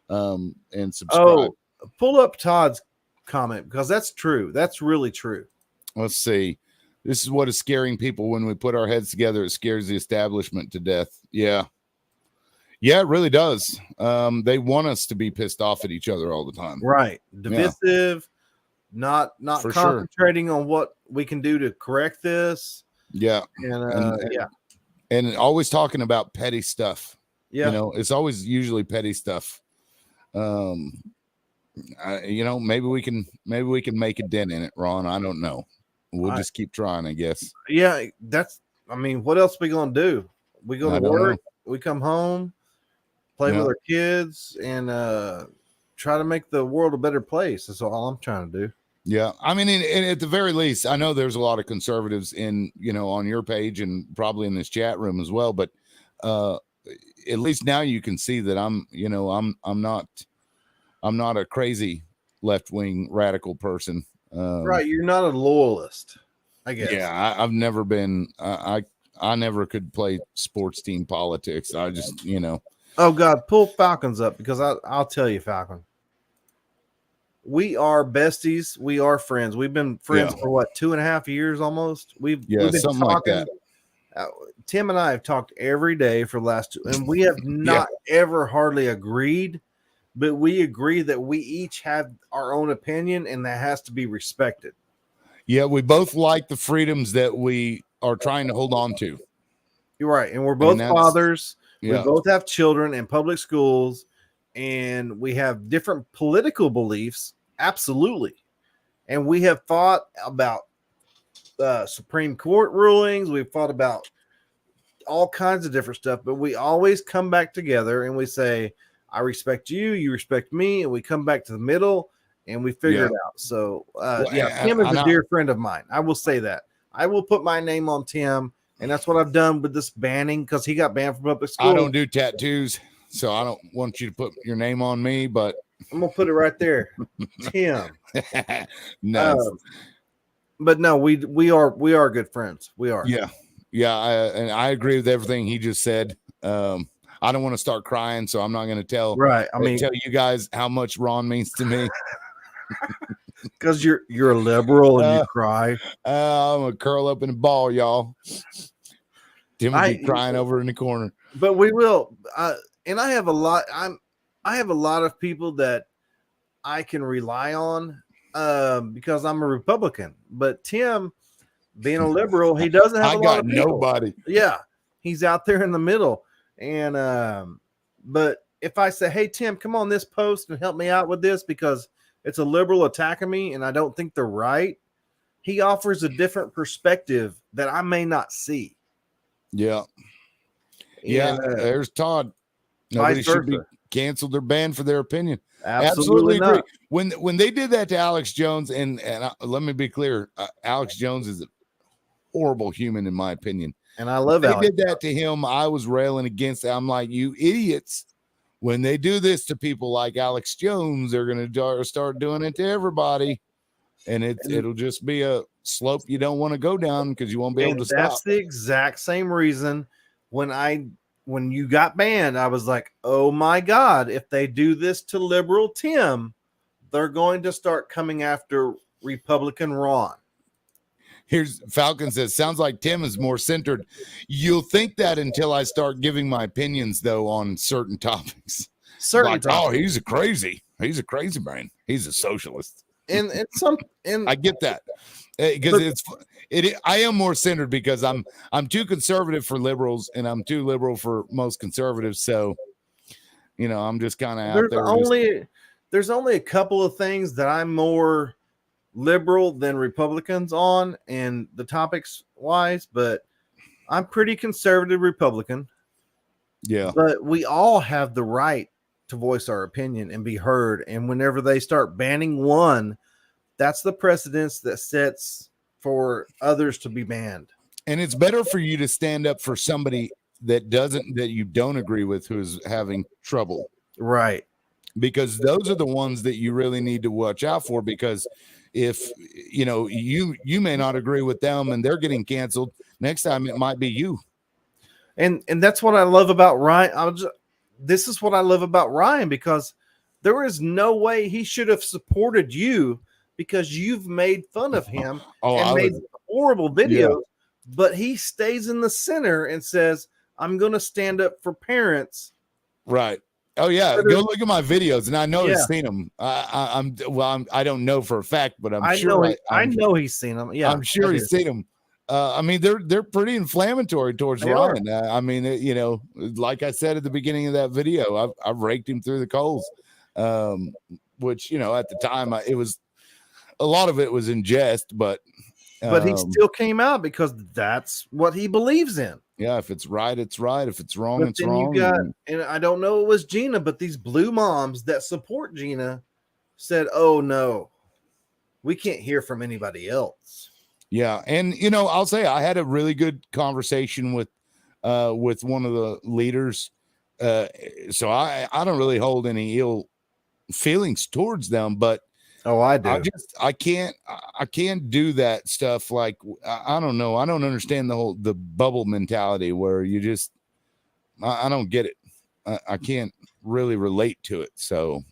and subscribe. Oh, pull up Todd's comment because that's true. That's really true. Let's see. This is what is scaring people when we put our heads together. It scares the establishment to death. Yeah. Yeah, it really does. They want us to be pissed off at each other all the time. Right. Divisive, not For concentrating on what we can do to correct this. Yeah. And always talking about petty stuff. Yeah. It's always usually petty stuff. Maybe we can make a dent in it, Ron. I don't know. We'll just keep trying, I guess. Yeah, what else we gonna do? We go to work, we come home, play with our kids, and try to make the world a better place. That's all I'm trying to do. Yeah, I mean, and at the very least, I know there's a lot of conservatives on your page and probably in this chat room as well. But at least now you can see that I'm not a crazy left-wing radical person. Right, you're not a loyalist, I guess. Yeah, I've never been. I never could play sports team politics. I just, Oh God, pull Falcons up because I'll tell you, Falcon. We are besties. We are friends. We've been friends for what, 2.5 years almost. We've been something talking, like that. Tim and I have talked every day for the last 2, and we have not ever hardly agreed, but we agree that we each have our own opinion, and that has to be respected. Yeah, we both like the freedoms that we are trying to hold on to. You're right, and we're both fathers. We both have children in public schools, and we have different political beliefs, absolutely. And we have fought about Supreme Court rulings. We've fought about all kinds of different stuff, but we always come back together and we say, I respect you, you respect me, and we come back to the middle and we figure it out. So, Tim is a dear friend of mine. I will say that. I will put my name on Tim, and that's what I've done with this banning because he got banned from public school. I don't do tattoos, so I don't want you to put your name on me, but I'm gonna put it right there, Tim. No, but no, we are good friends. We are. Yeah. And I agree with everything he just said. I don't want to start crying, so I'm not going to tell. Right. I mean, tell you guys how much Ron means to me. Because you're a liberal and you cry. I'm gonna curl up in a ball, y'all. Tim will be crying over in the corner. But we will. And I have a lot. I have a lot of people that I can rely on because I'm a Republican. But Tim, being a liberal, he doesn't have a lot of people. Nobody. Yeah, he's out there in the middle. And but if I say, hey Tim, come on this post and help me out with this because it's a liberal attacking me and I don't think they're right, he offers a different perspective that I may not see. Yeah. Yeah. There's Todd. Nobody should be canceled or banned for their opinion. Absolutely agree. Not. When they did that to Alex Jones, and let me be clear, Alex Jones is a horrible human in my opinion. And I love Alex. They did that to him. I was railing against it. I'm like, you idiots. When they do this to people like Alex Jones, they're going to start doing it to everybody. And it'll just be slope you don't want to go down because you won't be able to stop. That's the exact same reason when you got banned, I was like, oh my God, if they do this to liberal Tim, they're going to start coming after Republican Ron. Here's Falcon says, sounds like Tim is more centered. You'll think that until I start giving my opinions, though, on certain topics. Oh, he's a crazy man. He's a socialist. And I get that. Because I am more centered because I'm too conservative for liberals and I'm too liberal for most conservatives. So, I'm just kind of out there. There's only a couple of things that I'm more liberal than Republicans on, and the topics wise, but I'm pretty conservative Republican. Yeah. But we all have the right to voice our opinion and be heard. And whenever they start banning one, that's the precedence that sets for others to be banned. And it's better for you to stand up for somebody that you don't agree with, who's having trouble. Right. Because those are the ones that you really need to watch out for, because if you may not agree with them and they're getting canceled, next time it might be you. And that's what I love about Ryan. This is what I love about Ryan, because there is no way he should have supported you, because you've made fun of him and made horrible videos, but he stays in the center and says, I'm going to stand up for parents. Right. Oh yeah, go look at my videos, and I know he's seen them. I don't know for a fact, but I know he's seen them. Yeah, I'm sure he's seen them. I mean, they're pretty inflammatory towards Ryan. I mean, like I said at the beginning of that video, I've raked him through the coals, which at the time it was a lot of it was in jest, but he still came out because that's what he believes in. Yeah, if it's right, it's right. If it's wrong, it's wrong. And I don't know it was Gina, but these blue moms that support Gina said, oh no, we can't hear from anybody else. Yeah. And, I'll say I had a really good conversation with one of the leaders. So I don't really hold any ill feelings towards them, but I do. I can't do that stuff. Like, I don't know. I don't understand the bubble mentality where you just, I don't get it. I can't really relate to it. So,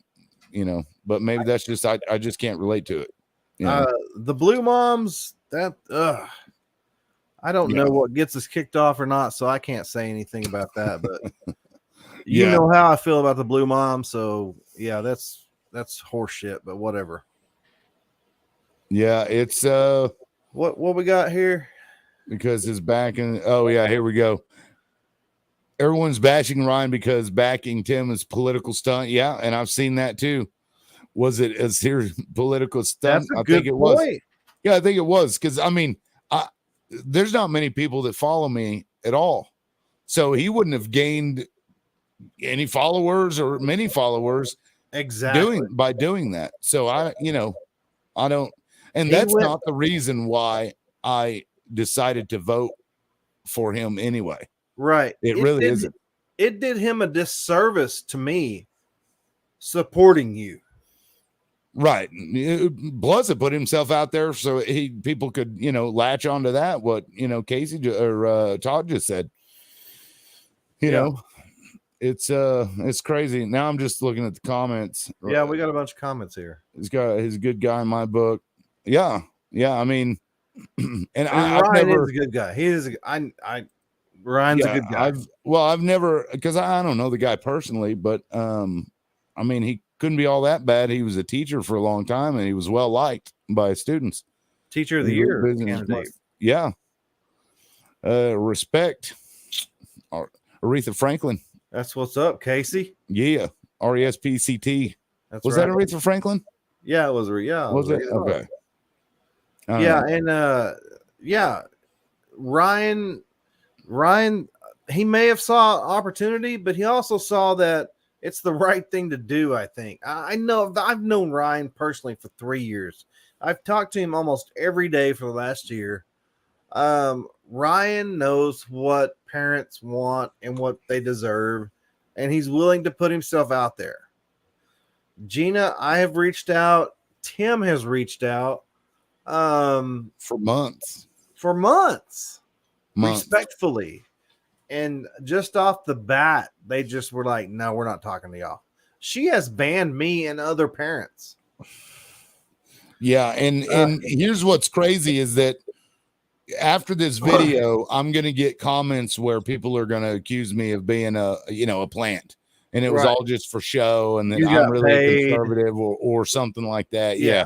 but maybe that's just, I just can't relate to it. The blue moms I don't know what gets us kicked off or not, so I can't say anything about that, but you know how I feel about the blue mom. So yeah, that's horse shit, but whatever. Yeah, it's what we got here, because his backing. Oh yeah, here we go. Everyone's bashing Ryan because backing Tim is political stunt. Yeah, and I've seen that too. Was it a serious political stunt? I think it was. Yeah, I think it was, because I mean, there's not many people that follow me at all, so he wouldn't have gained any followers or many followers by doing that. So I don't, and that's not the reason why I decided to vote for him anyway. Right. It really isn't. It did him a disservice to me supporting you. Right. Plus, it put himself out there so people could, latch onto that. What, Casey or Todd just said. You know, it's crazy. Now I'm just looking at the comments. Yeah, we got a bunch of comments here. He's a good guy in my book. Yeah. Yeah. I mean, and Ryan is a good guy. He is. Ryan's a good guy. I've never, because I don't know the guy personally, but I mean, he couldn't be all that bad. He was a teacher for a long time, and he was well liked by students. Teacher of the year candidate. Yeah. Respect. Aretha Franklin. That's what's up, Casey. Yeah. RESPCT. Was that Aretha Franklin? Yeah, it was. Yeah. Was it? Okay. And Ryan, he may have saw opportunity, but he also saw that it's the right thing to do. I think I've known Ryan personally for 3 years. I've talked to him almost every day for the last year. Ryan knows what parents want and what they deserve, and he's willing to put himself out there. Gina, I have reached out. Tim has reached out. For months. Respectfully. And just off the bat, they just were like, no, we're not talking to y'all. She has banned me and other parents. Yeah, and here's what's crazy is that after this video, I'm going to get comments where people are going to accuse me of being a plant, and it was all just for show, and that I'm really conservative or something like that. Yeah.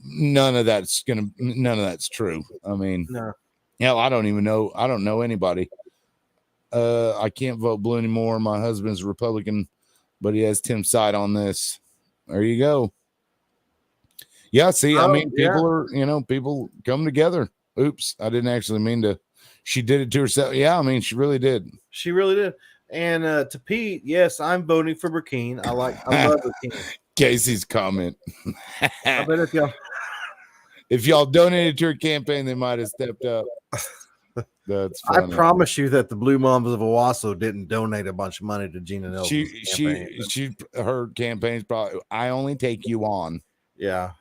None of that's true. I mean, no. I don't even know. I don't know anybody. I can't vote blue anymore. My husband's a Republican, but he has Tim's side on this. There you go. Yeah, see, I mean, people are, people come together. Oops, I didn't actually mean to. She did it to herself. Yeah, I mean, she really did. She really did. And to Pete, yes, I'm voting for Burkine. I love Burkine. Casey's comment. I bet if y'all donated to her campaign, they might have stepped up. That's funny. I promise you that the Blue Moms of Owasso didn't donate a bunch of money to Gina Nelson. Her campaign's probably, I only take you on. Yeah.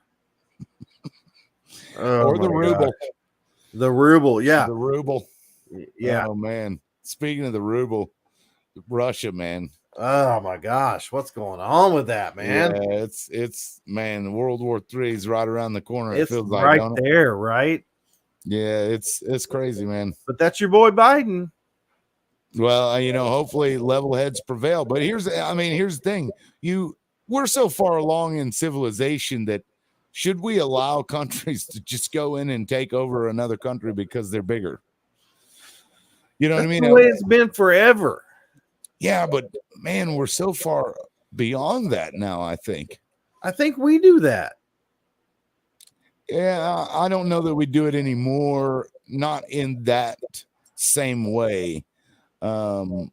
Or the ruble. Gosh. The ruble, yeah. The ruble. Yeah. Oh man. Speaking of the ruble, Russia, man. Oh my gosh, what's going on with that, man? Yeah, it's man, World War III is right around the corner. It's it feels like right there, right? Yeah, it's crazy, man. But that's your boy Biden. Well, hopefully level heads prevail. But here's the thing. We're so far along in civilization that should we allow countries to just go in and take over another country because they're bigger? You know what I mean? That's the way it's been forever. Yeah, but man, we're so far beyond that now, I think we do that. Yeah, I don't know that we do it anymore. Not in that same way. Where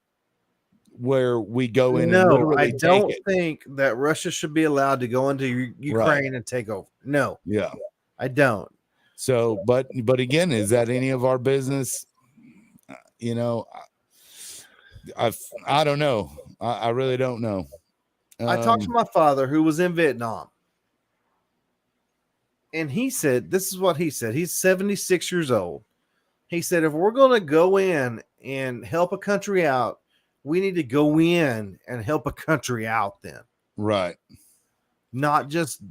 we go in. No, I don't think that Russia should be allowed to go into Ukraine and take over. No. Yeah. I don't. So, but again, is that any of our business? I don't know. I really don't know. I talked to my father who was in Vietnam. And he said, this is what he said. He's 76 years old. He said, if we're going to go in and help a country out, we need to go in and help a country out then. Right. Not just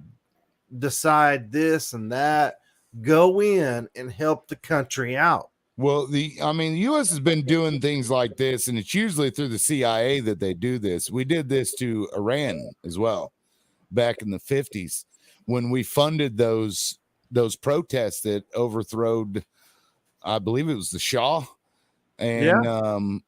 decide this and that. Go in and help the country out. Well, the U.S. has been doing things like this, and it's usually through the CIA that they do this. We did this to Iran as well back in the 50s when we funded those protests that overthrowed, I believe it was the Shah. And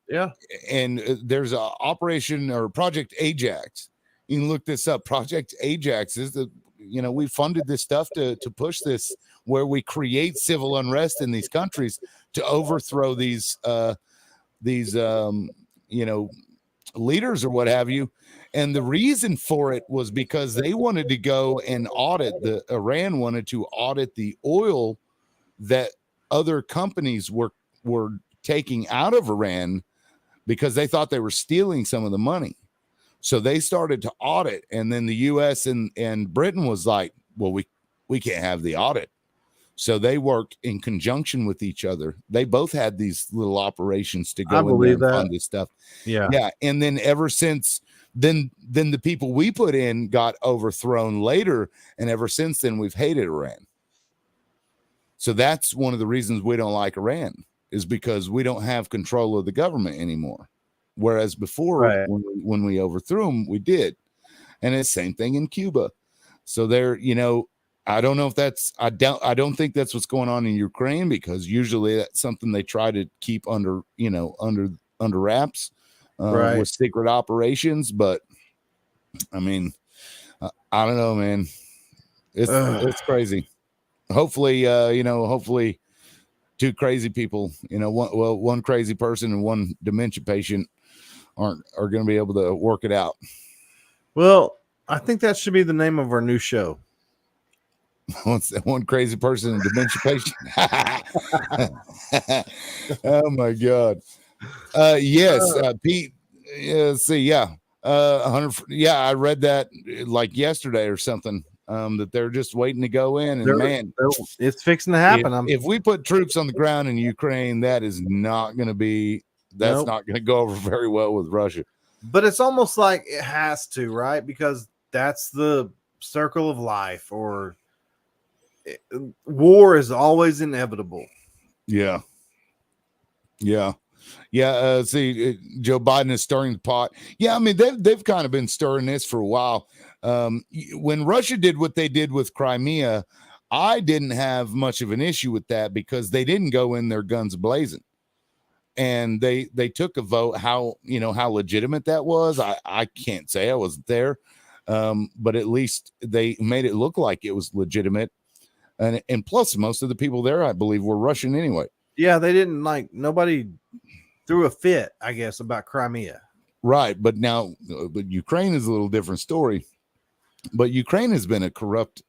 and there's a operation or Project Ajax. You can look this up. Project Ajax is we funded this stuff to push this, where we create civil unrest in these countries to overthrow these leaders or what have you. And the reason for it was because they wanted to go and Iran wanted to audit the oil that other companies were taking out of Iran because they thought they were stealing some of the money. So they started to audit, and then the US and Britain was like, well, we can't have the audit. So they worked in conjunction with each other. They both had these little operations to go in there and fund this stuff. Yeah. Yeah. And then ever since then the people we put in got overthrown later. And ever since then, we've hated Iran. So that's one of the reasons we don't like Iran, is because we don't have control of the government anymore. Whereas before, when we overthrew them, we did. And it's the same thing in Cuba. So there, I don't know if that's, I don't think that's what's going on in Ukraine, because usually that's something they try to keep under wraps with secret operations. But I mean, I don't know, man. It's crazy. Hopefully, hopefully two crazy people, one crazy person and one dementia patient are going to be able to work it out. Well, I think that should be the name of our new show. What's that? One crazy person and dementia patient. Oh my God. Yes. Pete. See, yeah. 100. Yeah. I read that like yesterday or something. that they're just waiting to go in. And it's fixing to happen. If we put troops on the ground in Ukraine, that is not going to be. That's not going to go over very well with Russia. But it's almost like it has to, right? Because that's the circle of life, or war is always inevitable. Yeah. See, Joe Biden is stirring the pot. Yeah, I mean they've kind of been stirring this for a while. When Russia did what they did with Crimea, I didn't have much of an issue with that because they didn't go in there guns blazing, and they took a vote. How legitimate that was, I can't say. I wasn't there, but at least they made it look like it was legitimate. And plus, most of the people there, I believe, were Russian anyway. Yeah, they didn't nobody threw a fit, I guess, about Crimea. Right, but Ukraine is a little different story. But Ukraine has been a corrupt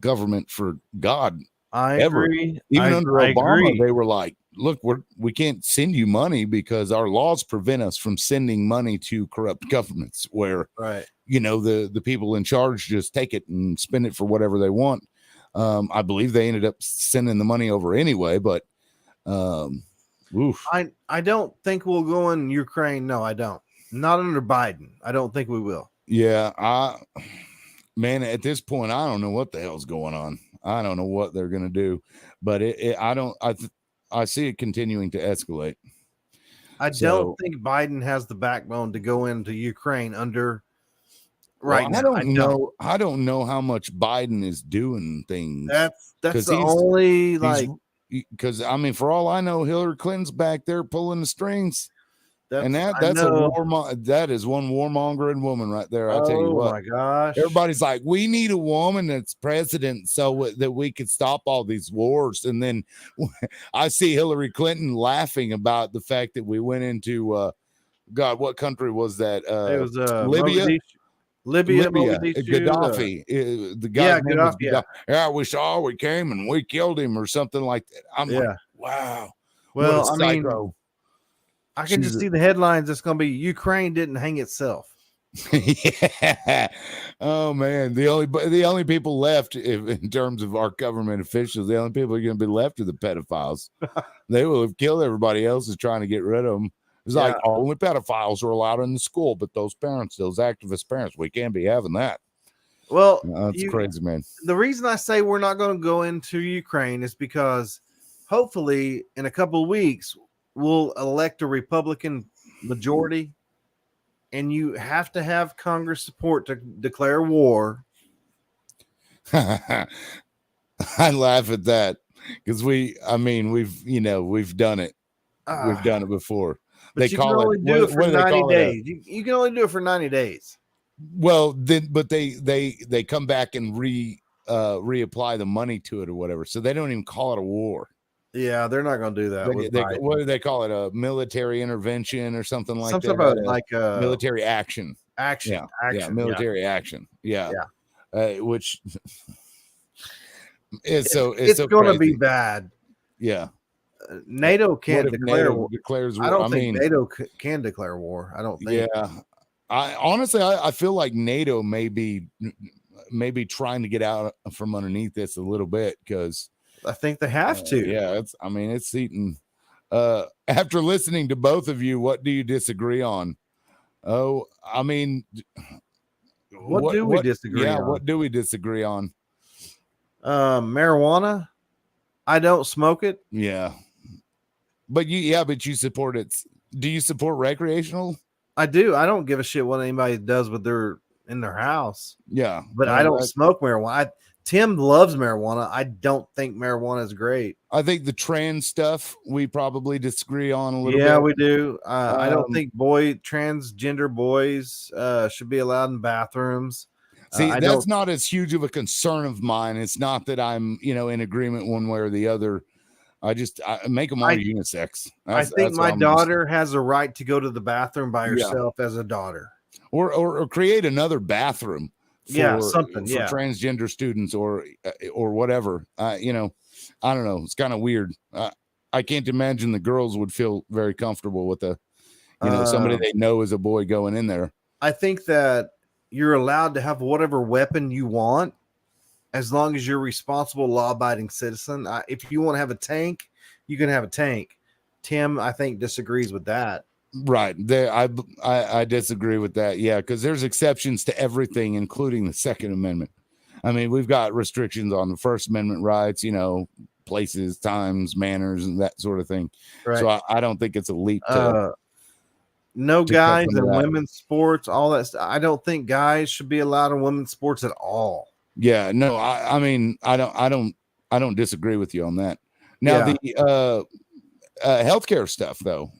government for God. I agree. Even under Obama, they were like, "Look, we can't send you money because our laws prevent us from sending money to corrupt governments." Where, right, the people in charge just take it and spend it for whatever they want. I believe they ended up sending the money over anyway, but I don't think we'll go in Ukraine. No, I don't. Not under Biden. I don't think we will. Yeah, man, at this point, I don't know what the hell's going on. I don't know what they're going to do, but I see it continuing to escalate. I don't think Biden has the backbone to go into Ukraine under right now. I don't know how much Biden is doing things. That's the only because I mean, for all I know, Hillary Clinton's back there pulling the strings. That is one warmongering woman right there. I'll tell you what. Oh my gosh! Everybody's like, we need a woman that's president so that we could stop all these wars. And then I see Hillary Clinton laughing about the fact that we went into God, what country was that? It was Libya. Libya, Gaddafi. The guy Gaddafi. Yeah, we came and we killed him or something like that. I'm like, wow. Well, I mean, I can just see the headlines. It's going to be Ukraine didn't hang itself. Yeah. Oh man, the only people left in terms of our government officials, the only people who are going to be left are the pedophiles. They will have killed everybody else is trying to get rid of them. It's like only pedophiles are allowed in the school, but those activist parents, we can't be having that. Well, that's crazy, man. The reason I say we're not going to go into Ukraine is because hopefully in a couple of weeks we'll elect a Republican majority, and you have to have Congress support to declare war. I laugh at that because we've done it. We've done it before. But you can only do it for 90 days. You can only do it for 90 days. Well, but they come back and reapply the money to it or whatever. So they don't even call it a war. Yeah, they're not going to do that. What do they call it? A military intervention or something like that? Something about military action. Action. Military action. Yeah. Which is it's going to be bad. Yeah. NATO can't declare war. Declares war. I don't think NATO can declare war. I don't think. Yeah. I feel like NATO may be trying to get out from underneath this a little bit because I think they have to. Yeah, it's eating. After listening to both of you, what do you disagree on? Oh, I mean, what do we disagree on? Yeah, what do we disagree on? Marijuana. I don't smoke it. Yeah. But you support it. Do you support recreational? I do. I don't give a shit what anybody does with in their house. Yeah. But I don't smoke marijuana. Tim loves marijuana. I don't think marijuana is great. I think the trans stuff we probably disagree on a little bit. Yeah, we do. I don't think transgender boys should be allowed in bathrooms. See, that's not as huge of a concern of mine. It's not that I'm, in agreement one way or the other. I make them all unisex. I think my daughter has a right to go to the bathroom by herself as a daughter, or create another bathroom. For transgender students or whatever. I don't know. It's kind of weird. I can't imagine the girls would feel very comfortable with somebody they know is a boy going in there. I think that you're allowed to have whatever weapon you want, as long as you're a responsible, law-abiding citizen. If you want to have a tank, you can have a tank. Tim, I think, disagrees with that. Right. I disagree with that. Yeah, because there's exceptions to everything, including the Second Amendment. I mean, we've got restrictions on the First Amendment rights, places, times, manners, and that sort of thing. Right. So I don't think it's a leap to no guys in women's sports, all that stuff. I don't think guys should be allowed in women's sports at all. Yeah, no, I mean, I don't disagree with you on that. Now the healthcare stuff though.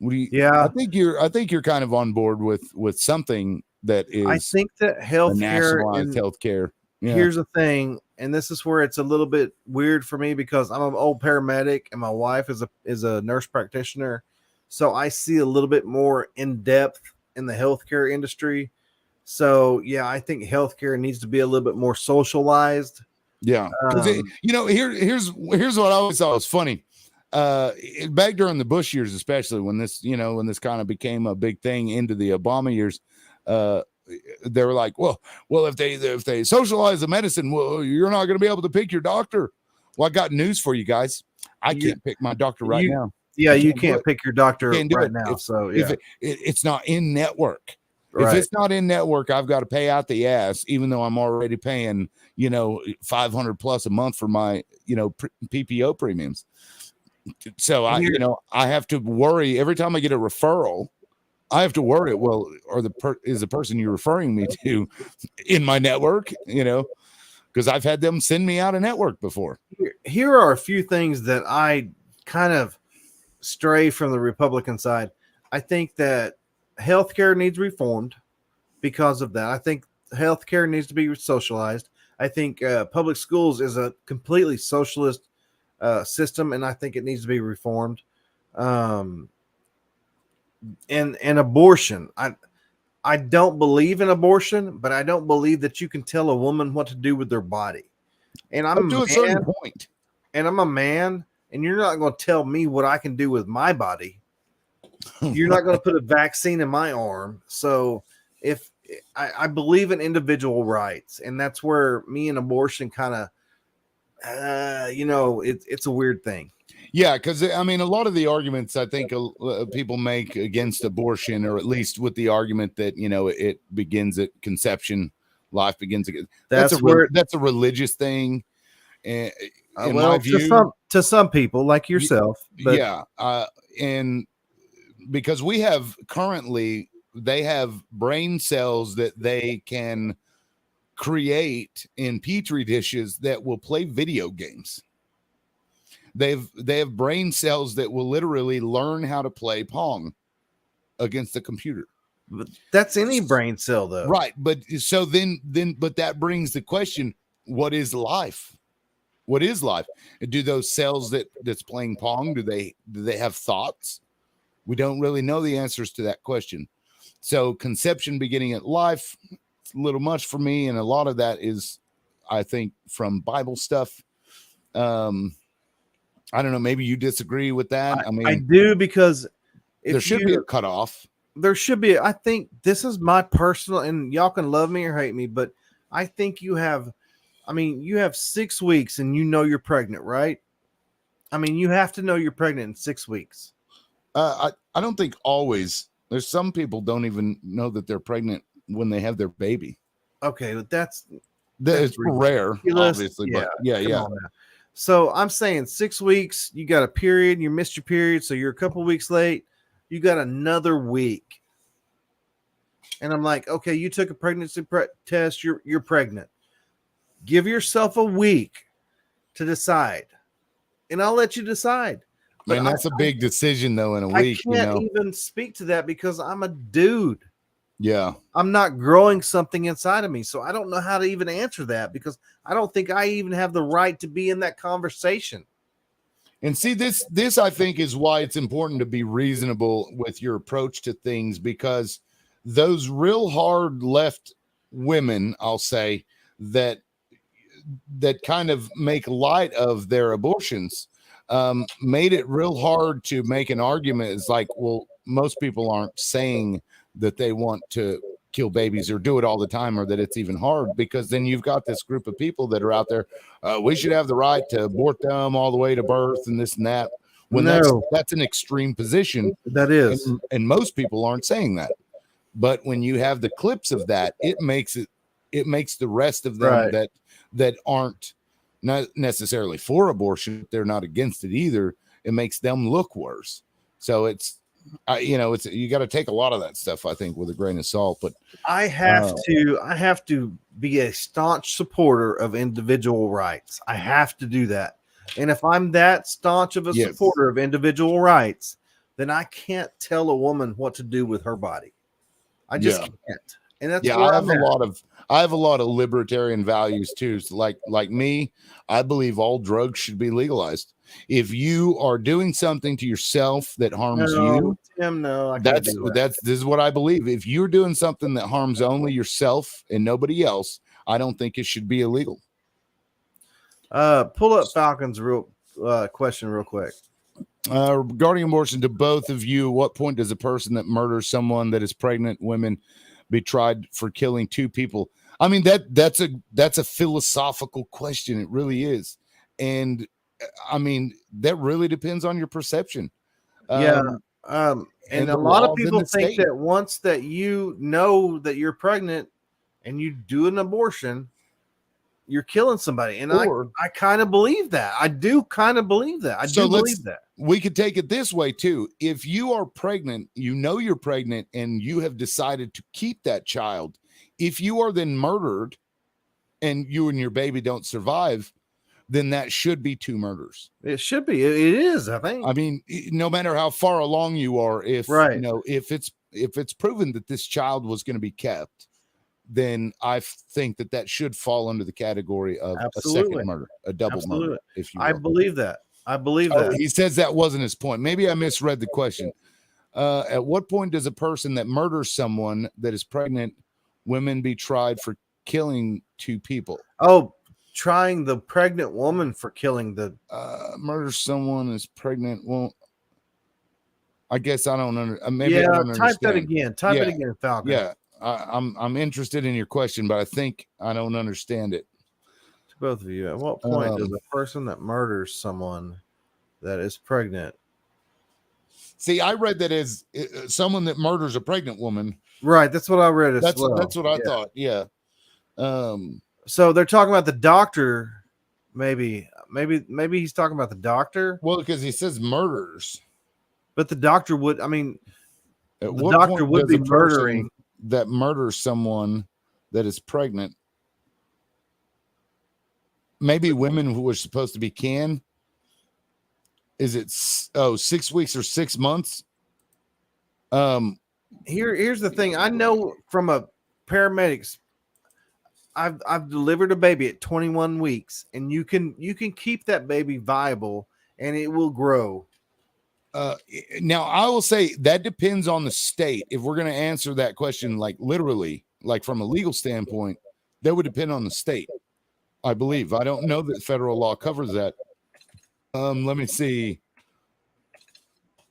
I think you're kind of on board with something that is. I think that healthcare. Yeah. Here's the thing, and this is where it's a little bit weird for me because I'm an old paramedic and my wife is a nurse practitioner, so I see a little bit more in depth in the healthcare industry. So yeah, I think healthcare needs to be a little bit more socialized. Yeah, here's what I always thought was funny. Back during the Bush years, especially when this kind of became a big thing into the Obama years, they were like, well, if they socialize the medicine, well, you're not going to be able to pick your doctor. Well, I got news for you guys. I can't pick my doctor right now. Yeah, you can't pick your doctor right now. So yeah, if it's not in network. Right. If it's not in network, I've got to pay out the ass, even though I'm already paying, $500 plus a month for my, PPO premiums. So I have to worry every time I get a referral. I have to worry. Well, is the person you're referring me to in my network? Because I've had them send me out of network before. Here are a few things that I kind of stray from the Republican side. I think that healthcare needs reformed because of that. I think healthcare needs to be socialized. I think public schools is a completely socialist system, and I think it needs to be reformed. And abortion, I don't believe in abortion, but I don't believe that you can tell a woman what to do with their body. And I'm to a certain point. And I'm a man, and you're not going to tell me what I can do with my body. You're not going to put a vaccine in my arm. So if I believe in individual rights, and that's where me and abortion kind of, it's a weird thing. Yeah, because I mean, a lot of the arguments I think people make against abortion, or at least with the argument that it begins at conception, life begins at that's a religious thing. In my view, to some people like yourself, but yeah, and because they have brain cells that they can create in petri dishes that will play video games. They have brain cells that will literally learn how to play Pong against the computer. But that's any brain cell though. Right. But so then that brings the question, what is life? What is life? Do those cells that's playing Pong, do they have thoughts? We don't really know the answers to that question. So conception beginning at life, it's a little much for me. And a lot of that is, I think, from Bible stuff. I don't know. Maybe you disagree with that. I do, because there should be a cutoff. There should be. I think this is my personal, and y'all can love me or hate me, but I think you have 6 weeks and you're pregnant, right? I mean, you have to know you're pregnant in 6 weeks. I don't think always. There's some people don't even know that they're pregnant when they have their baby. Okay, but that's rare, obviously. Yeah, but yeah. So I'm saying 6 weeks, you got a period, you missed your period, so you're a couple weeks late. You got another week. And I'm like, okay, you took a pregnancy test, you're pregnant. Give yourself a week to decide. And I'll let you decide. But that's a big decision, though, in a week. I can't even speak to that because I'm a dude. Yeah. I'm not growing something inside of me. So I don't know how to even answer that, because I don't think I even have the right to be in that conversation. And see, this I think is why it's important to be reasonable with your approach to things, because those real hard left women, I'll say, that kind of make light of their abortions, made it real hard to make an argument. It's like, well, most people aren't saying that they want to kill babies or do it all the time, or that it's even hard, because then you've got this group of people that are out there. We should have the right to abort them all the way to birth and this and that. When that's an extreme position. That is, and most people aren't saying that. But when you have the clips of that, it makes the rest of them that aren't not necessarily for abortion, they're not against it either. It makes them look worse. So it's you got to take a lot of that stuff, I think, with a grain of salt. But I have to be a staunch supporter of individual rights. I have to do that. And if I'm that staunch of a supporter of individual rights, then I can't tell a woman what to do with her body. I just can't. And that's I have a lot of libertarian values too. So like me, I believe all drugs should be legalized. If you are doing something to yourself that harms you, Tim, this is what I believe. If you're doing something that harms only yourself and nobody else, I don't think it should be illegal. Pull up Falcon's question real quick. Regarding abortion, to both of you, what point does a person that murders someone that is pregnant women be tried for killing two people? I mean, that's a philosophical question. It really is. And I mean, that really depends on your perception. And a lot of people think that once that you know that you're pregnant and you do an abortion, you're killing somebody. And I kind of believe that. I do kind of believe that. I do believe that. We could take it this way too. If you are pregnant, you know you're pregnant, and you have decided to keep that child. If you are then murdered and you and your baby don't survive, then that should be two murders. It should be. It is, I think. I mean, no matter how far along you are, if it's proven that this child was going to be kept, then I think that should fall under the category of a second murder, a double murder. If you will. I believe that. That. He says that wasn't his point. Maybe I misread the question. At what point does a person that murders someone that is pregnant women be tried for killing two people? Oh, trying the pregnant woman for killing the murder someone is pregnant. Well, I guess I don't understand. Maybe I don't type that again. Type it again, Falcon. Yeah, I'm interested in your question, but I think I don't understand it. To both of you, at what point does a person that murders someone that is pregnant? See, I read that as someone that murders a pregnant woman. Right, that's what I read. That's what I thought. Yeah. So they're talking about the doctor. Maybe he's talking about the doctor. Well, because he says murders, but the doctor would. I mean, the doctor would be murdering. That murders someone that is pregnant. Maybe women who were supposed to be can. Is it 6 weeks or 6 months? Here's the thing. I know from a paramedics. I've delivered a baby at 21 weeks, and you can keep that baby viable, and it will grow. Now, I will say that depends on the state. If we're going to answer that question, like literally, like from a legal standpoint, that would depend on the state, I believe. I don't know that federal law covers that. Let me see.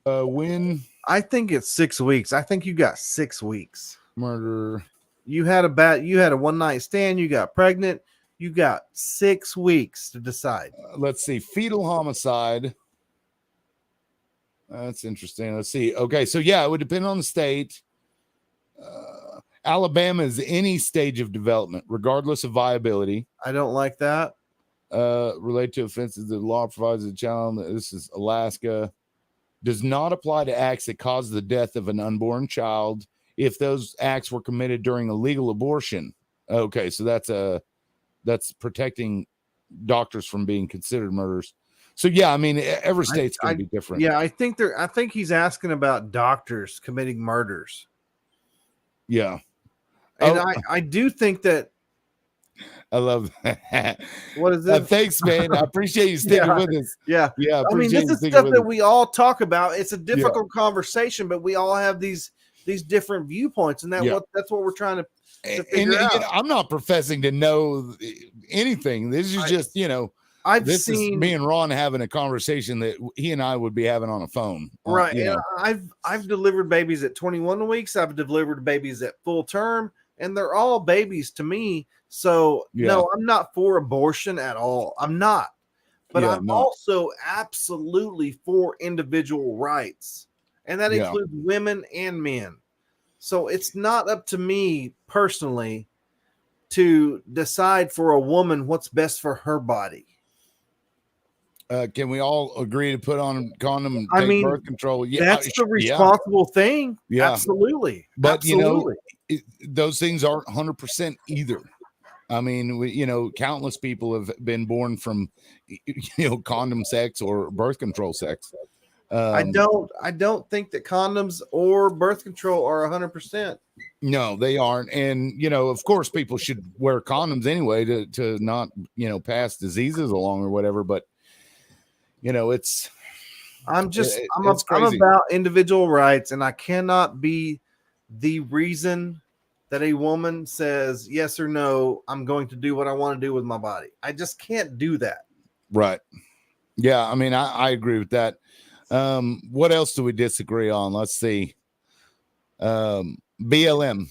When I think it's 6 weeks. I think you got 6 weeks. Murder. You had a one night stand. You got pregnant. You got 6 weeks to decide. Let's see. Fetal homicide. That's interesting. Let's see. Okay, so yeah, it would depend on the state. Alabama is any stage of development, regardless of viability. I don't like that. Related to offenses that the law provides a child. This is Alaska. Does not apply to acts that cause the death of an unborn child if those acts were committed during a legal abortion. Okay, so that's protecting doctors from being considered murders. So yeah, I mean, every state's going to be different. Yeah, I think he's asking about doctors committing murders. Yeah, and I do think that. I love that. What is this? Thanks, man. I appreciate you sticking with us. Yeah. I mean, this is stuff that we all talk about. It's a difficult conversation, but we all have these different viewpoints, and that's what we're trying to figure out. I'm not professing to know anything. This is just, This is me and Ron having a conversation that he and I would be having on a phone. Right. And I've delivered babies at 21 weeks. I've delivered babies at full term, and they're all babies to me. So no, I'm not for abortion at all. I'm not. But I'm also absolutely for individual rights. And that includes women and men. So it's not up to me personally to decide for a woman what's best for her body. Can we all agree to put on a condom and take birth control? Yeah, that's the responsible thing. Yeah, absolutely. But absolutely. Those things aren't 100% either. I mean, countless people have been born from, condom sex or birth control sex. I don't think that condoms or birth control are 100%. No, they aren't. And, of course, people should wear condoms anyway to not, pass diseases along or whatever. But, I'm about individual rights, and I cannot be the reason that a woman says yes or no, I'm going to do what I want to do with my body. I just can't do that. Right. Yeah. I mean, I agree with that. What else do we disagree on? Let's see. BLM.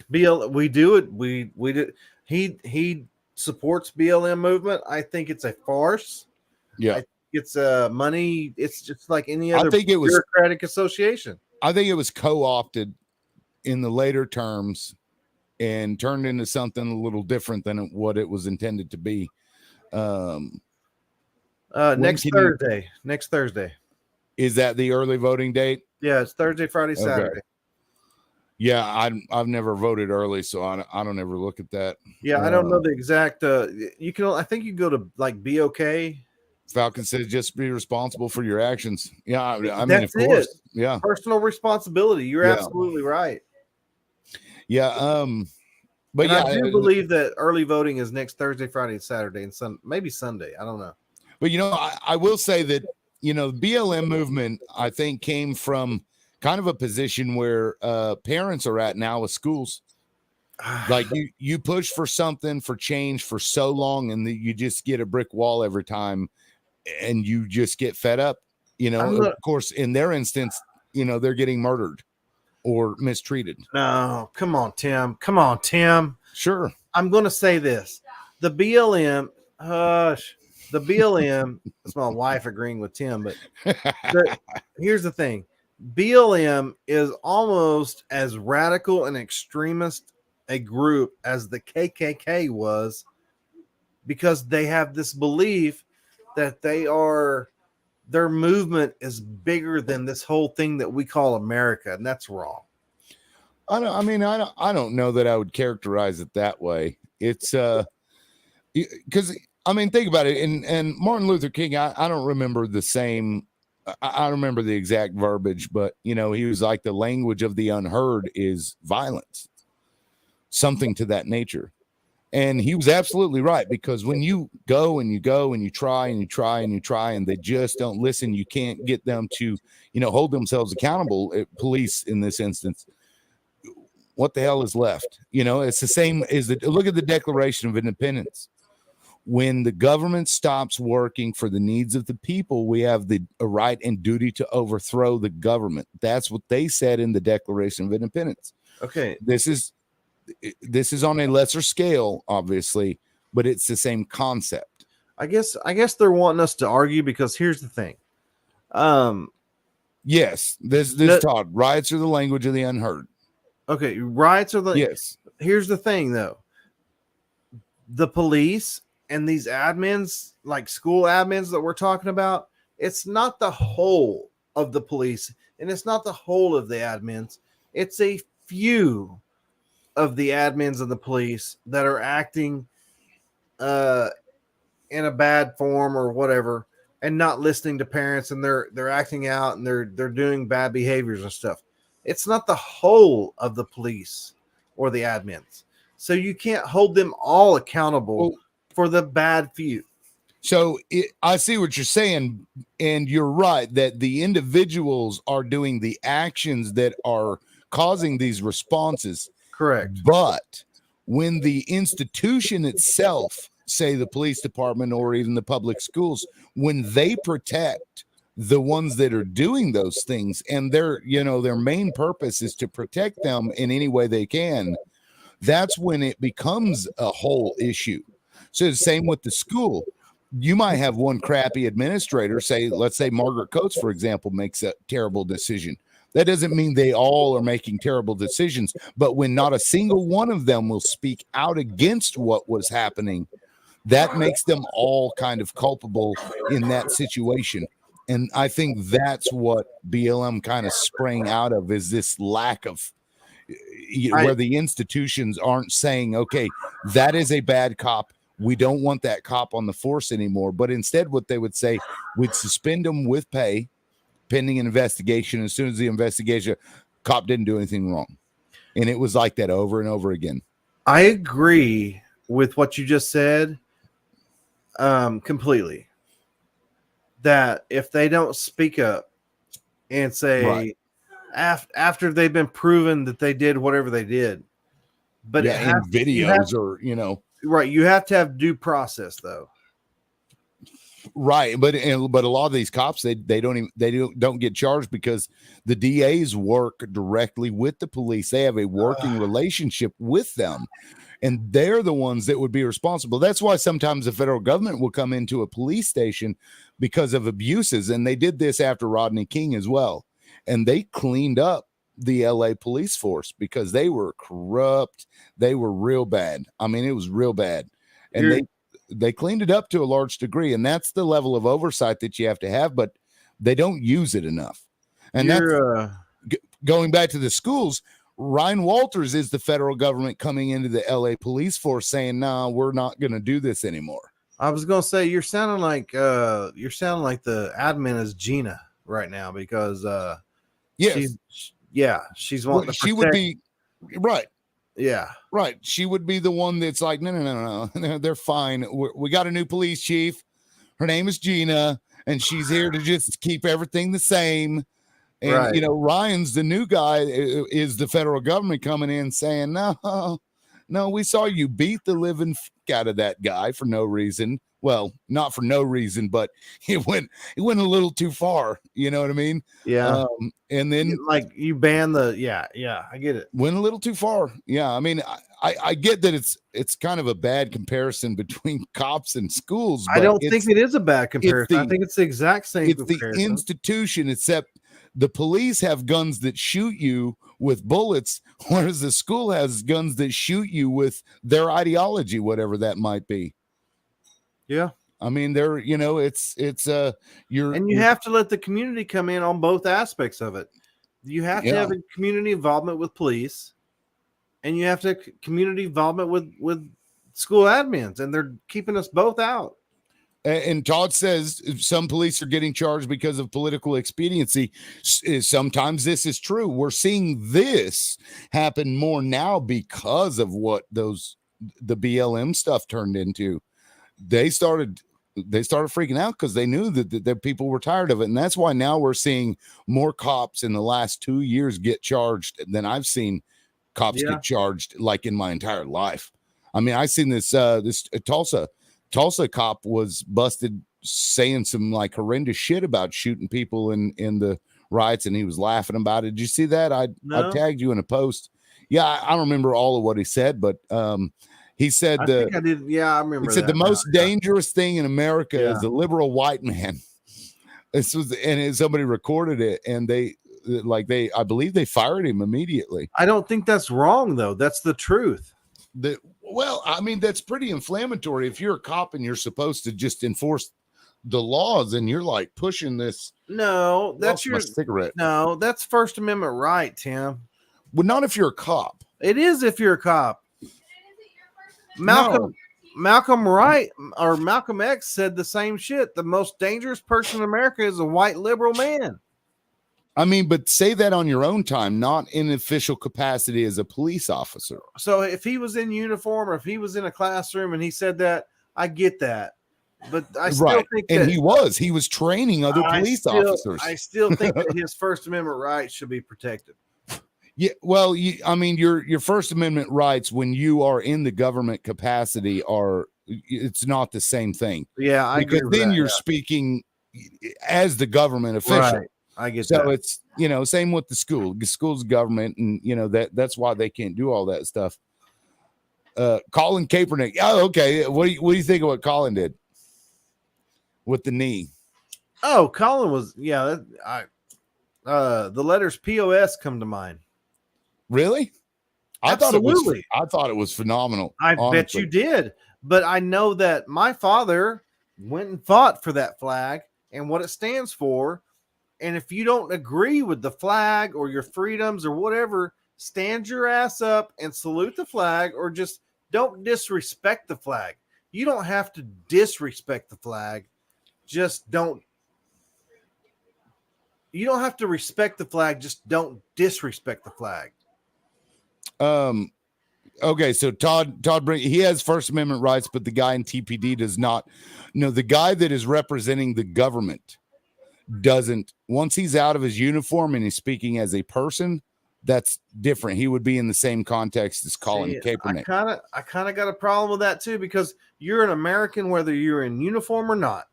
We do it. We did. He supports BLM movement. I think it's a farce. Yeah. It's money. It's just like any other bureaucratic association. I think it was co-opted in the later terms and turned into something a little different than what it was intended to be. Next Thursday. Is that the early voting date? Yeah, it's Thursday, Friday, Saturday. Okay. Yeah, I've never voted early, so I don't ever look at that. Yeah, I don't know the exact. You can. I think you go to like BOK. Falcon says just be responsible for your actions. Yeah, I mean, that's of course. It. Yeah, personal responsibility. You're absolutely right. Yeah. But I do believe that early voting is next Thursday, Friday, Saturday, and maybe Sunday. I don't know. But I will say that the BLM movement, I think, came from kind of a position where parents are at now with schools. Like you push for something, for change for so long, and you just get a brick wall every time, and you just get fed up. Of course, in their instance, they're getting murdered or mistreated. No, come on, Tim. Sure. I'm going to say this. The BLM, it's my wife agreeing with Tim, but here's the thing. BLM is almost as radical and extremist a group as the KKK was, because they have this belief that their movement is bigger than this whole thing that we call America, and that's wrong. I don't know that I would characterize it that way. It's because think about it. And Martin Luther King, I don't remember the same. I remember the exact verbiage, but he was like, the language of the unheard is violence, something to that nature. And he was absolutely right, because when you go and you try and they just don't listen, you can't get them to, hold themselves accountable. Police in this instance, what the hell is left? It's the same as look at the Declaration of Independence. When the government stops working for the needs of the people, we have a right and duty to overthrow the government. That's what they said in the Declaration of Independence. Okay. This is on a lesser scale, obviously, but it's the same concept. I guess they're wanting us to argue, because here's the thing. Yes, this Todd, riots are the language of the unheard. Okay, riots are the yes. Here's the thing, though. The police and these admins, like school admins that we're talking about, it's not the whole of the police, and it's not the whole of the admins. It's a few of the admins of the police that are acting in a bad form or whatever, and not listening to parents, and they're acting out, and they're doing bad behaviors and stuff. It's not the whole of the police or the admins. So you can't hold them all accountable for the bad few. So I see what you're saying, and you're right that the individuals are doing the actions that are causing these responses. Correct. But when the institution itself say the police department or even the public schools, when they protect the ones that are doing those things, and their main purpose is to protect them in any way they can, that's when it becomes a whole issue. So the same with the school. You might have one crappy administrator, let's say Margaret Coates, for example, makes a terrible decision. That doesn't mean they all are making terrible decisions, but when not a single one of them will speak out against what was happening, that makes them all kind of culpable in that situation. And I think that's what BLM kind of sprang out of, is this lack of where the institutions aren't saying, okay, that is a bad cop. We don't want that cop on the force anymore. But instead, what they would say, we'd suspend them with pay pending an investigation. As soon as the investigation, cop didn't do anything wrong. And it was like that over and over again. I agree with what you just said completely. That if they don't speak up and say after they've been proven that they did whatever they did, but in videos right, you have to have due process though. Right, but a lot of these cops they don't get charged because the DAs work directly with the police. They have a working relationship with them, and they're the ones that would be responsible. That's why sometimes the federal government will come into a police station because of abuses, and they did this after Rodney King as well, and they cleaned up the LA police force because they were corrupt. They were real bad. I mean, it was real bad, and they cleaned it up to a large degree, and that's the level of oversight that you have to have, but they don't use it enough. And that's going back to the schools. Ryan Walters is the federal government coming into the LA police force saying, no, we're not going to do this anymore. I was going to say, you're sounding like the admin is Gina right now, because yes. she's wanting to protect. She would be right. Yeah, right. She would be the one that's like, no, they're fine. We got a new police chief. Her name is Gina, and she's here to just keep everything the same. And, Ryan's the new guy, is the federal government coming in saying, no, we saw you beat the living out of that guy for no reason. Well, not for no reason, but it went a little too far. You know what I mean? Yeah. And then you ban I get it. Went a little too far. Yeah. I mean, I get that it's kind of a bad comparison between cops and schools. I don't think it is a bad comparison. I think it's the exact same. It's comparison. The institution, except the police have guns that shoot you with bullets, whereas the school has guns that shoot you with their ideology, whatever that might be. Yeah. I mean, you have to let the community come in on both aspects of it. You have to have a community involvement with police, and you have to have community involvement with school admins, and they're keeping us both out. And Todd says some police are getting charged because of political expediency. Sometimes this is true. We're seeing this happen more now because of what the BLM stuff turned into. They started freaking out because they knew that people were tired of it. And that's why now we're seeing more cops in the last 2 years get charged than I've seen cops get charged like in my entire life. I mean, I seen this Tulsa cop was busted saying some like horrendous shit about shooting people in the riots, and he was laughing about it. Did you see that? I tagged you in a post. Yeah, I don't remember all of what he said, but he said I think I did. Yeah, I remember. He said the most dangerous thing in America is the liberal white man. This was, and somebody recorded it, and I believe they fired him immediately. I don't think that's wrong though. That's the truth. Well, I mean, that's pretty inflammatory. If you're a cop and you're supposed to just enforce the laws, and you're like pushing this. No, that's your cigarette. No, that's First Amendment right, Tim. Well, not if you're a cop. It is if you're a cop. Malcolm X said the same shit. The most dangerous person in America is a white liberal man. I mean, but say that on your own time, not in official capacity as a police officer. So if he was in uniform or if he was in a classroom and he said that, I get that. But I still think that he was training other police officers. I still think that his First Amendment rights should be protected. Yeah, well, your First Amendment rights when you are in the government capacity are it's not the same thing. Yeah, I because agree with then that, you're speaking as the government official. Right. I get so that. it's, same with the school. The school's government, and that's why they can't do all that stuff. Colin Kaepernick. Oh, okay. What do you think of what Colin did with the knee? Oh, Colin was the letters POS come to mind. Really? Absolutely. I thought it was phenomenal. I bet you did. But I know that my father went and fought for that flag and what it stands for. And if you don't agree with the flag or your freedoms or whatever, stand your ass up and salute the flag, or just don't disrespect the flag. You don't have to disrespect the flag. Just don't. You don't have to respect the flag. Just don't disrespect the flag. Okay, so Todd he has First Amendment rights, but the guy in TPD does not. No, the guy that is representing the government doesn't. Once he's out of his uniform and he's speaking as a person, that's different. He would be in the same context as Colin Kaepernick. I kind of got a problem with that too, because you're an American whether you're in uniform or not.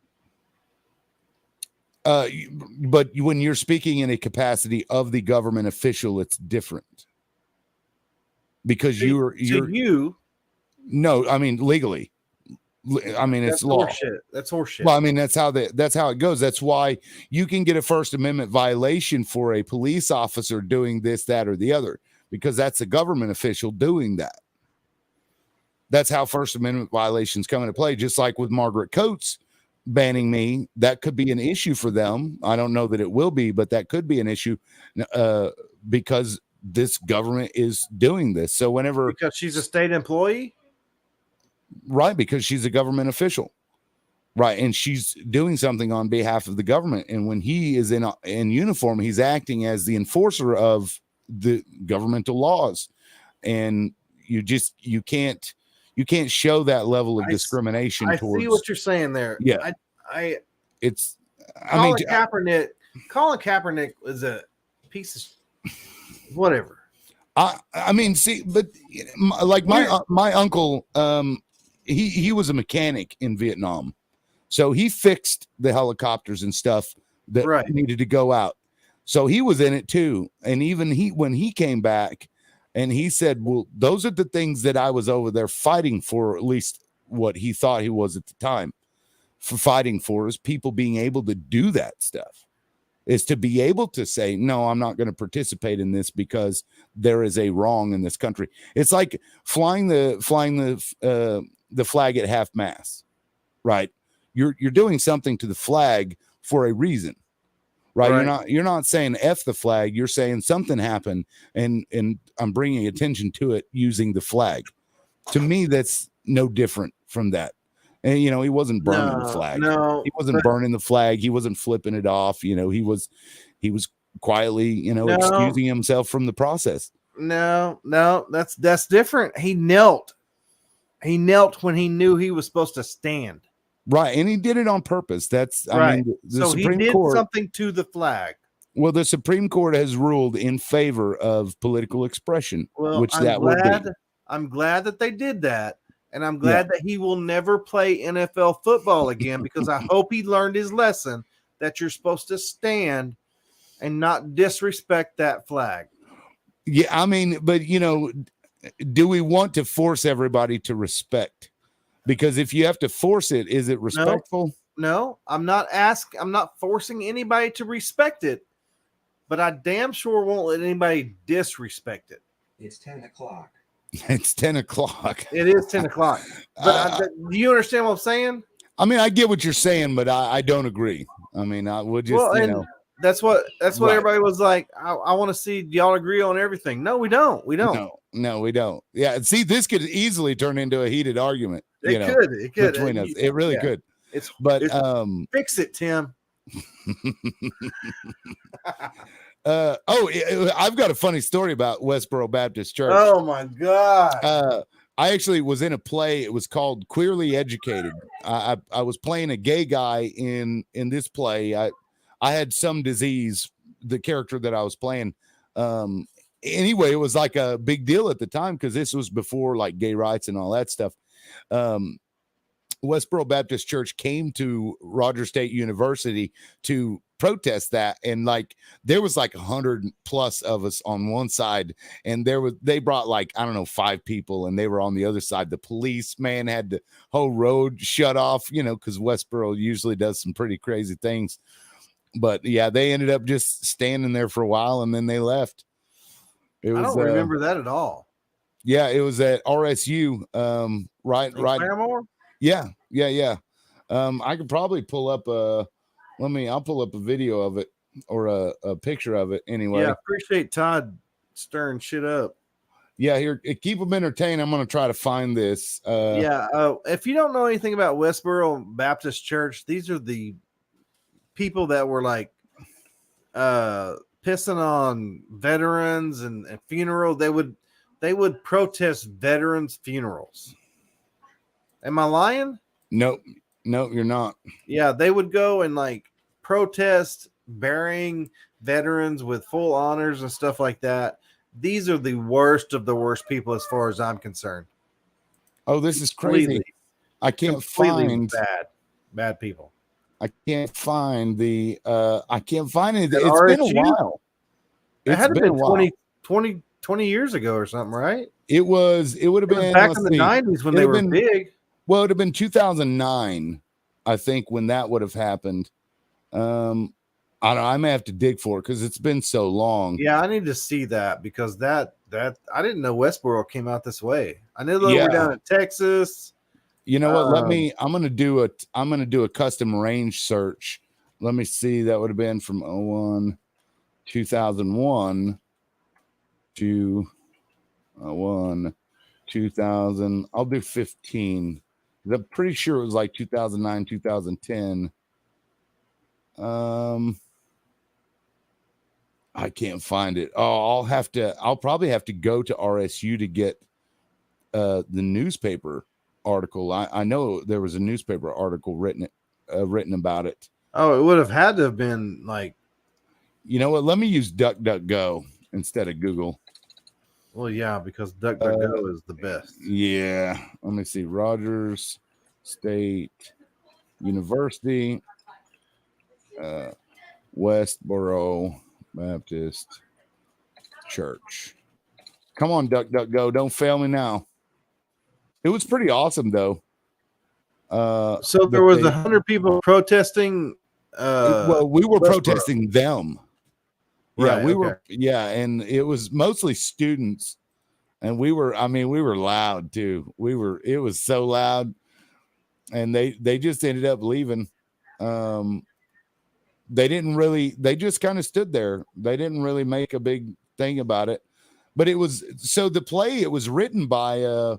But when you're speaking in a capacity of the government official, it's different. Because no, I mean legally. I mean it's law. Horseshit. That's horseshit. Well, I mean that's how it goes. That's why you can get a First Amendment violation for a police officer doing this, that, or the other, because that's a government official doing that. That's how First Amendment violations come into play. Just like with Margaret Coates banning me, that could be an issue for them. I don't know that it will be, but that could be an issue because this government is doing this. So because she's a state employee, right? Because she's a government official, right? And she's doing something on behalf of the government. And when he is in uniform, he's acting as the enforcer of the governmental laws. And you can't show that level of discrimination. I see what you're saying there. Yeah, Colin Kaepernick is a piece of whatever. I mean, see, but like my uncle, he was a mechanic in Vietnam, so he fixed the helicopters and stuff that needed to go out. So he was in it too, and even when he came back, and he said, "Well, those are the things that I was over there fighting for, or at least what he thought he was at the time, for fighting for is people being able to do that stuff." Is to be able to say, no, I'm not going to participate in this because there is a wrong in this country. It's like flying the flag at half mast, right? You're doing something to the flag for a reason, right? You're not saying F the flag. You're saying something happened and I'm bringing attention to it using the flag. To me, that's no different from that. And he wasn't burning the flag. No, he wasn't burning the flag. He wasn't flipping it off. He was quietly, excusing himself from the process. No, that's different. He knelt when he knew he was supposed to stand. Right, and he did it on purpose. That's right. I mean, the so Supreme he did Court, something to the flag. Well, the Supreme Court has ruled in favor of political expression, would be. I'm glad that they did that. And I'm glad that he will never play NFL football again, because I hope he learned his lesson that you're supposed to stand and not disrespect that flag. Yeah, I mean, but do we want to force everybody to respect? Because if you have to force it, is it respectful? No, I'm not forcing anybody to respect it, but I damn sure won't let anybody disrespect it. It's 10 o'clock. It's 10 o'clock. It is 10 o'clock. But do you understand what I'm saying? I mean, I get what you're saying, but I don't agree. I mean, I would just, That's what everybody was like. I want to see y'all agree on everything. No, we don't. No, we don't. Yeah. See, this could easily turn into a heated argument. It could between us. It really could. Fix it, Tim. I've got a funny story about Westboro Baptist Church. Oh my God. I actually was in a play. It was called Queerly Educated. I was playing a gay guy in this play. I had some disease, the character that I was playing. Anyway, it was like a big deal at the time because this was before like gay rights and all that stuff. Westboro Baptist Church came to Rogers State University to protest that, and like there was like 100 plus of us on one side, and they brought like, I don't know, 5 people, and they were on the other side. The policeman had the whole road shut off, because Westboro usually does some pretty crazy things. But yeah, they ended up just standing there for a while, and then they left. I don't remember that at all. Yeah, it was at RSU. Right. Claremore? Yeah. I could probably pull up I'll pull up a video of it, or a picture of it anyway. Yeah, appreciate Todd stirring shit up. Yeah, here, keep them entertained. I'm going to try to find this. If you don't know anything about Westboro Baptist Church, these are the people that were like pissing on veterans and funeral. They would protest veterans' funerals. Am I lying? Nope, you're not. Yeah, they would go and like protest burying veterans with full honors and stuff like that. These are the worst of the worst people as far as I'm concerned. Oh, this is crazy. I can't find bad people. I can't find anything. It's RSU? Been a while. It had been 20 years ago or something, right? It would have been back in the 90s when they were big. Well, it would have been 2009, I think, when that would have happened. I don't know. I may have to dig for it because it's been so long. Yeah, I need to see that because that I didn't know Westboro came out this way. I knew they were down in Texas. You know what? I'm gonna do a custom range search. Let me see. That would have been from 2001 to 2000. I'll do 15. I'm pretty sure it was like 2009, 2010. I can't find it. Oh, I'll probably have to go to RSU to get the newspaper article. I know there was a newspaper article written about it. Oh, it would have had to have been like, you know what? Let me use DuckDuckGo instead of Google. Well, yeah, because DuckDuckGo is the best. Yeah. Let me see. Rogers State University, Westboro Baptist Church. Come on, DuckDuckGo. Don't fail me now. It was pretty awesome, though. So there was 100 people protesting. Well, we were protesting them. Right, yeah, we were. Yeah, and it was mostly students, and we were loud too. It was so loud, and they just ended up leaving. They just kind of stood there. They didn't really make a big thing about it, but it was written by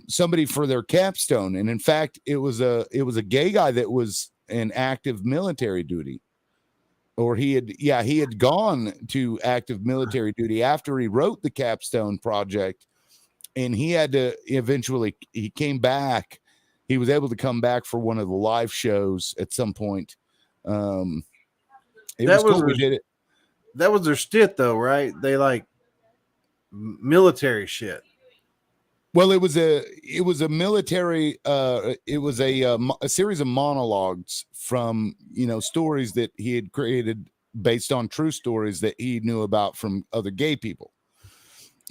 somebody for their capstone, and in fact, it was a gay guy that was in active military duty. Or he had gone to active military duty after he wrote the capstone project, and he had to he came back. He was able to come back for one of the live shows at some point. It was cool. We did it. That was their shit, though, right? They like military shit. Well, it was a military. It was a series of monologues from stories that he had created based on true stories that he knew about from other gay people,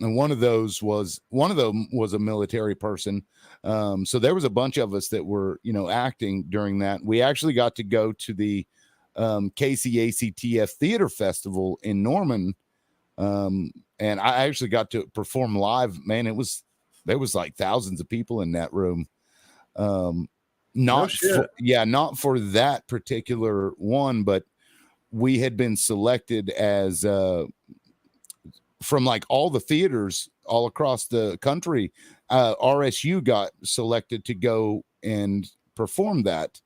and one of them was a military person. So there was a bunch of us that were acting during that. We actually got to go to the KCACTF Theater Festival in Norman, and I actually got to perform live. Man, there was like thousands of people in that room. Not for that particular one, but we had been selected as from like all the theaters all across the country. RSU got selected to go and perform that.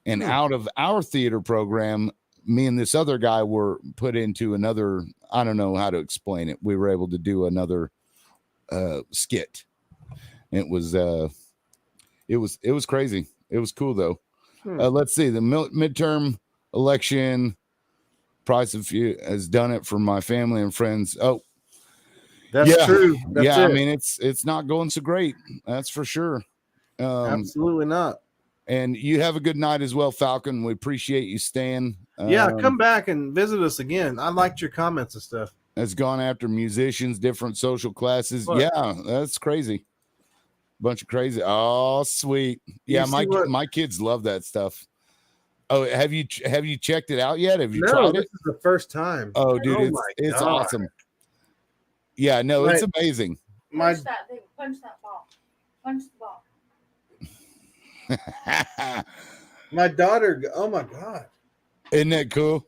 And out of our theater program, me and this other guy were put into another, I don't know how to explain it. We were able to do another skit. It was crazy. It was cool though. Let's see the midterm election. Price of Few has done it for my family and friends. Oh, that's true. That's I mean it's not going so great. That's for sure. Absolutely not. And you have a good night as well, Falcon. We appreciate you staying. Yeah, come back and visit us again. I liked your comments and stuff. Has gone after musicians, different social classes. What? Yeah, that's crazy. Bunch of crazy. Oh, sweet. Yeah, my kids love that stuff. Oh, have you checked it out yet? Have you tried this it? is the first time. Oh, dude, it's awesome. Yeah, no, it's amazing. Punch that thing. Punch that ball. Punch the ball. My daughter. Oh my God. Isn't that cool?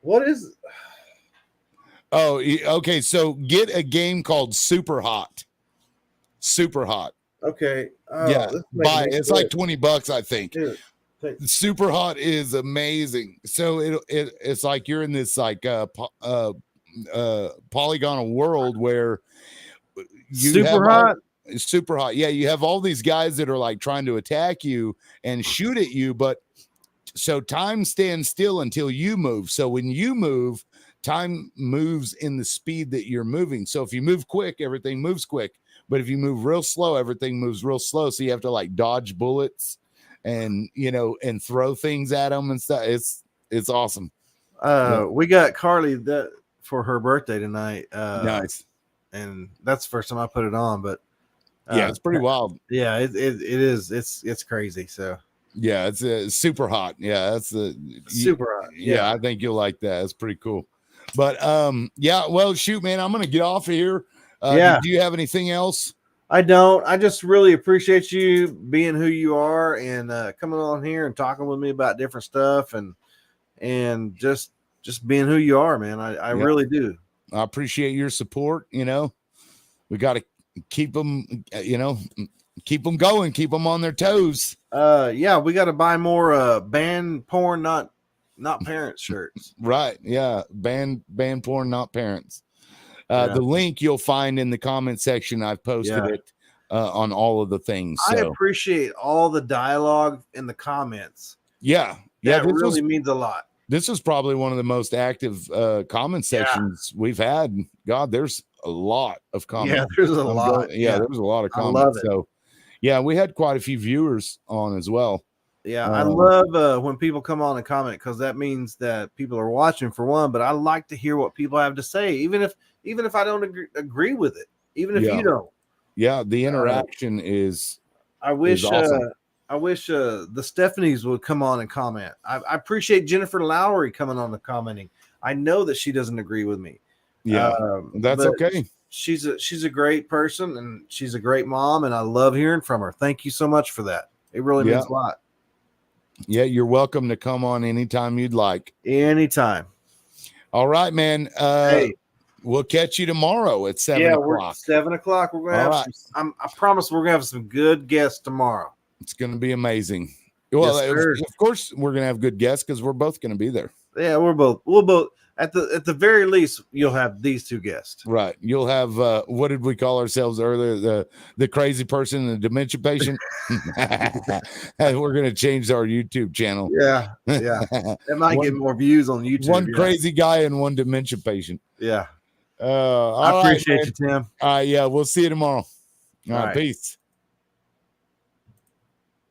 What is? Oh, okay. So get a game called Super Hot. Super Hot. Okay. Oh, yeah, buy it. It's like $20, I think. Dude, Super Hot is amazing. So it's like you're in this like polygonal world where you Super Hot. Super Hot. Yeah, you have all these guys that are like trying to attack you and shoot at you, but so time stands still until you move. So when you move, time moves in the speed that you're moving. So if you move quick, everything moves quick. But if you move real slow, everything moves real slow. So you have to like dodge bullets and and throw things at them and stuff. It's awesome. We got Carly that for her birthday tonight. Nice. And that's the first time I put it on, but yeah, it's pretty wild. Yeah, it is. It's crazy. So yeah, it's super hot. Yeah, that's the super hot. Yeah, I think you'll like that. It's pretty cool. But yeah, well, shoot, man, I'm gonna get off of here. Do you have anything else? I don't. I just really appreciate you being who you are and coming on here and talking with me about different stuff and just being who you are, man. I really do. I appreciate your support. We got to keep them, keep them going, keep them on their toes. Yeah, we got to buy more band porn, not parents shirts. Right. Yeah. Band porn, not parents. The link you'll find in the comment section. I've posted it on all of the things. So. I appreciate all the dialogue in the comments. Yeah. That really means a lot. This is probably one of the most active comment sections we've had. God, there's a lot of comments. Yeah, there's a lot. There's a lot of comments. I love it. So, yeah, we had quite a few viewers on as well. Yeah, I love when people come on and comment because that means that people are watching for one. But I like to hear what people have to say, even if I don't agree with it, even if you don't. Yeah, the interaction is. I wish. Awesome. I wish the Stephanies would come on and comment. I appreciate Jennifer Lowry coming on and commenting. I know that she doesn't agree with me. Yeah, that's okay. She's a great person and she's a great mom, and I love hearing from her. Thank you so much for that. It really means a lot. Yeah, you're welcome to come on anytime you'd like. Anytime. All right, man. Hey. We'll catch you tomorrow at 7 o'clock. We're at 7 o'clock. We're going to have I promise we're going to have some good guests tomorrow. It's going to be amazing. Well, yes, of course, we're going to have good guests because we're both going to be there. Yeah, we'll both at the very least, you'll have these two guests. Right. You'll have what did we call ourselves earlier? The crazy person, the dementia patient. We're going to change our YouTube channel. Yeah. It might get more views on YouTube. One crazy guy and one dementia patient. Yeah. I appreciate you, Tim. Yeah, we'll see you tomorrow. All right. Peace.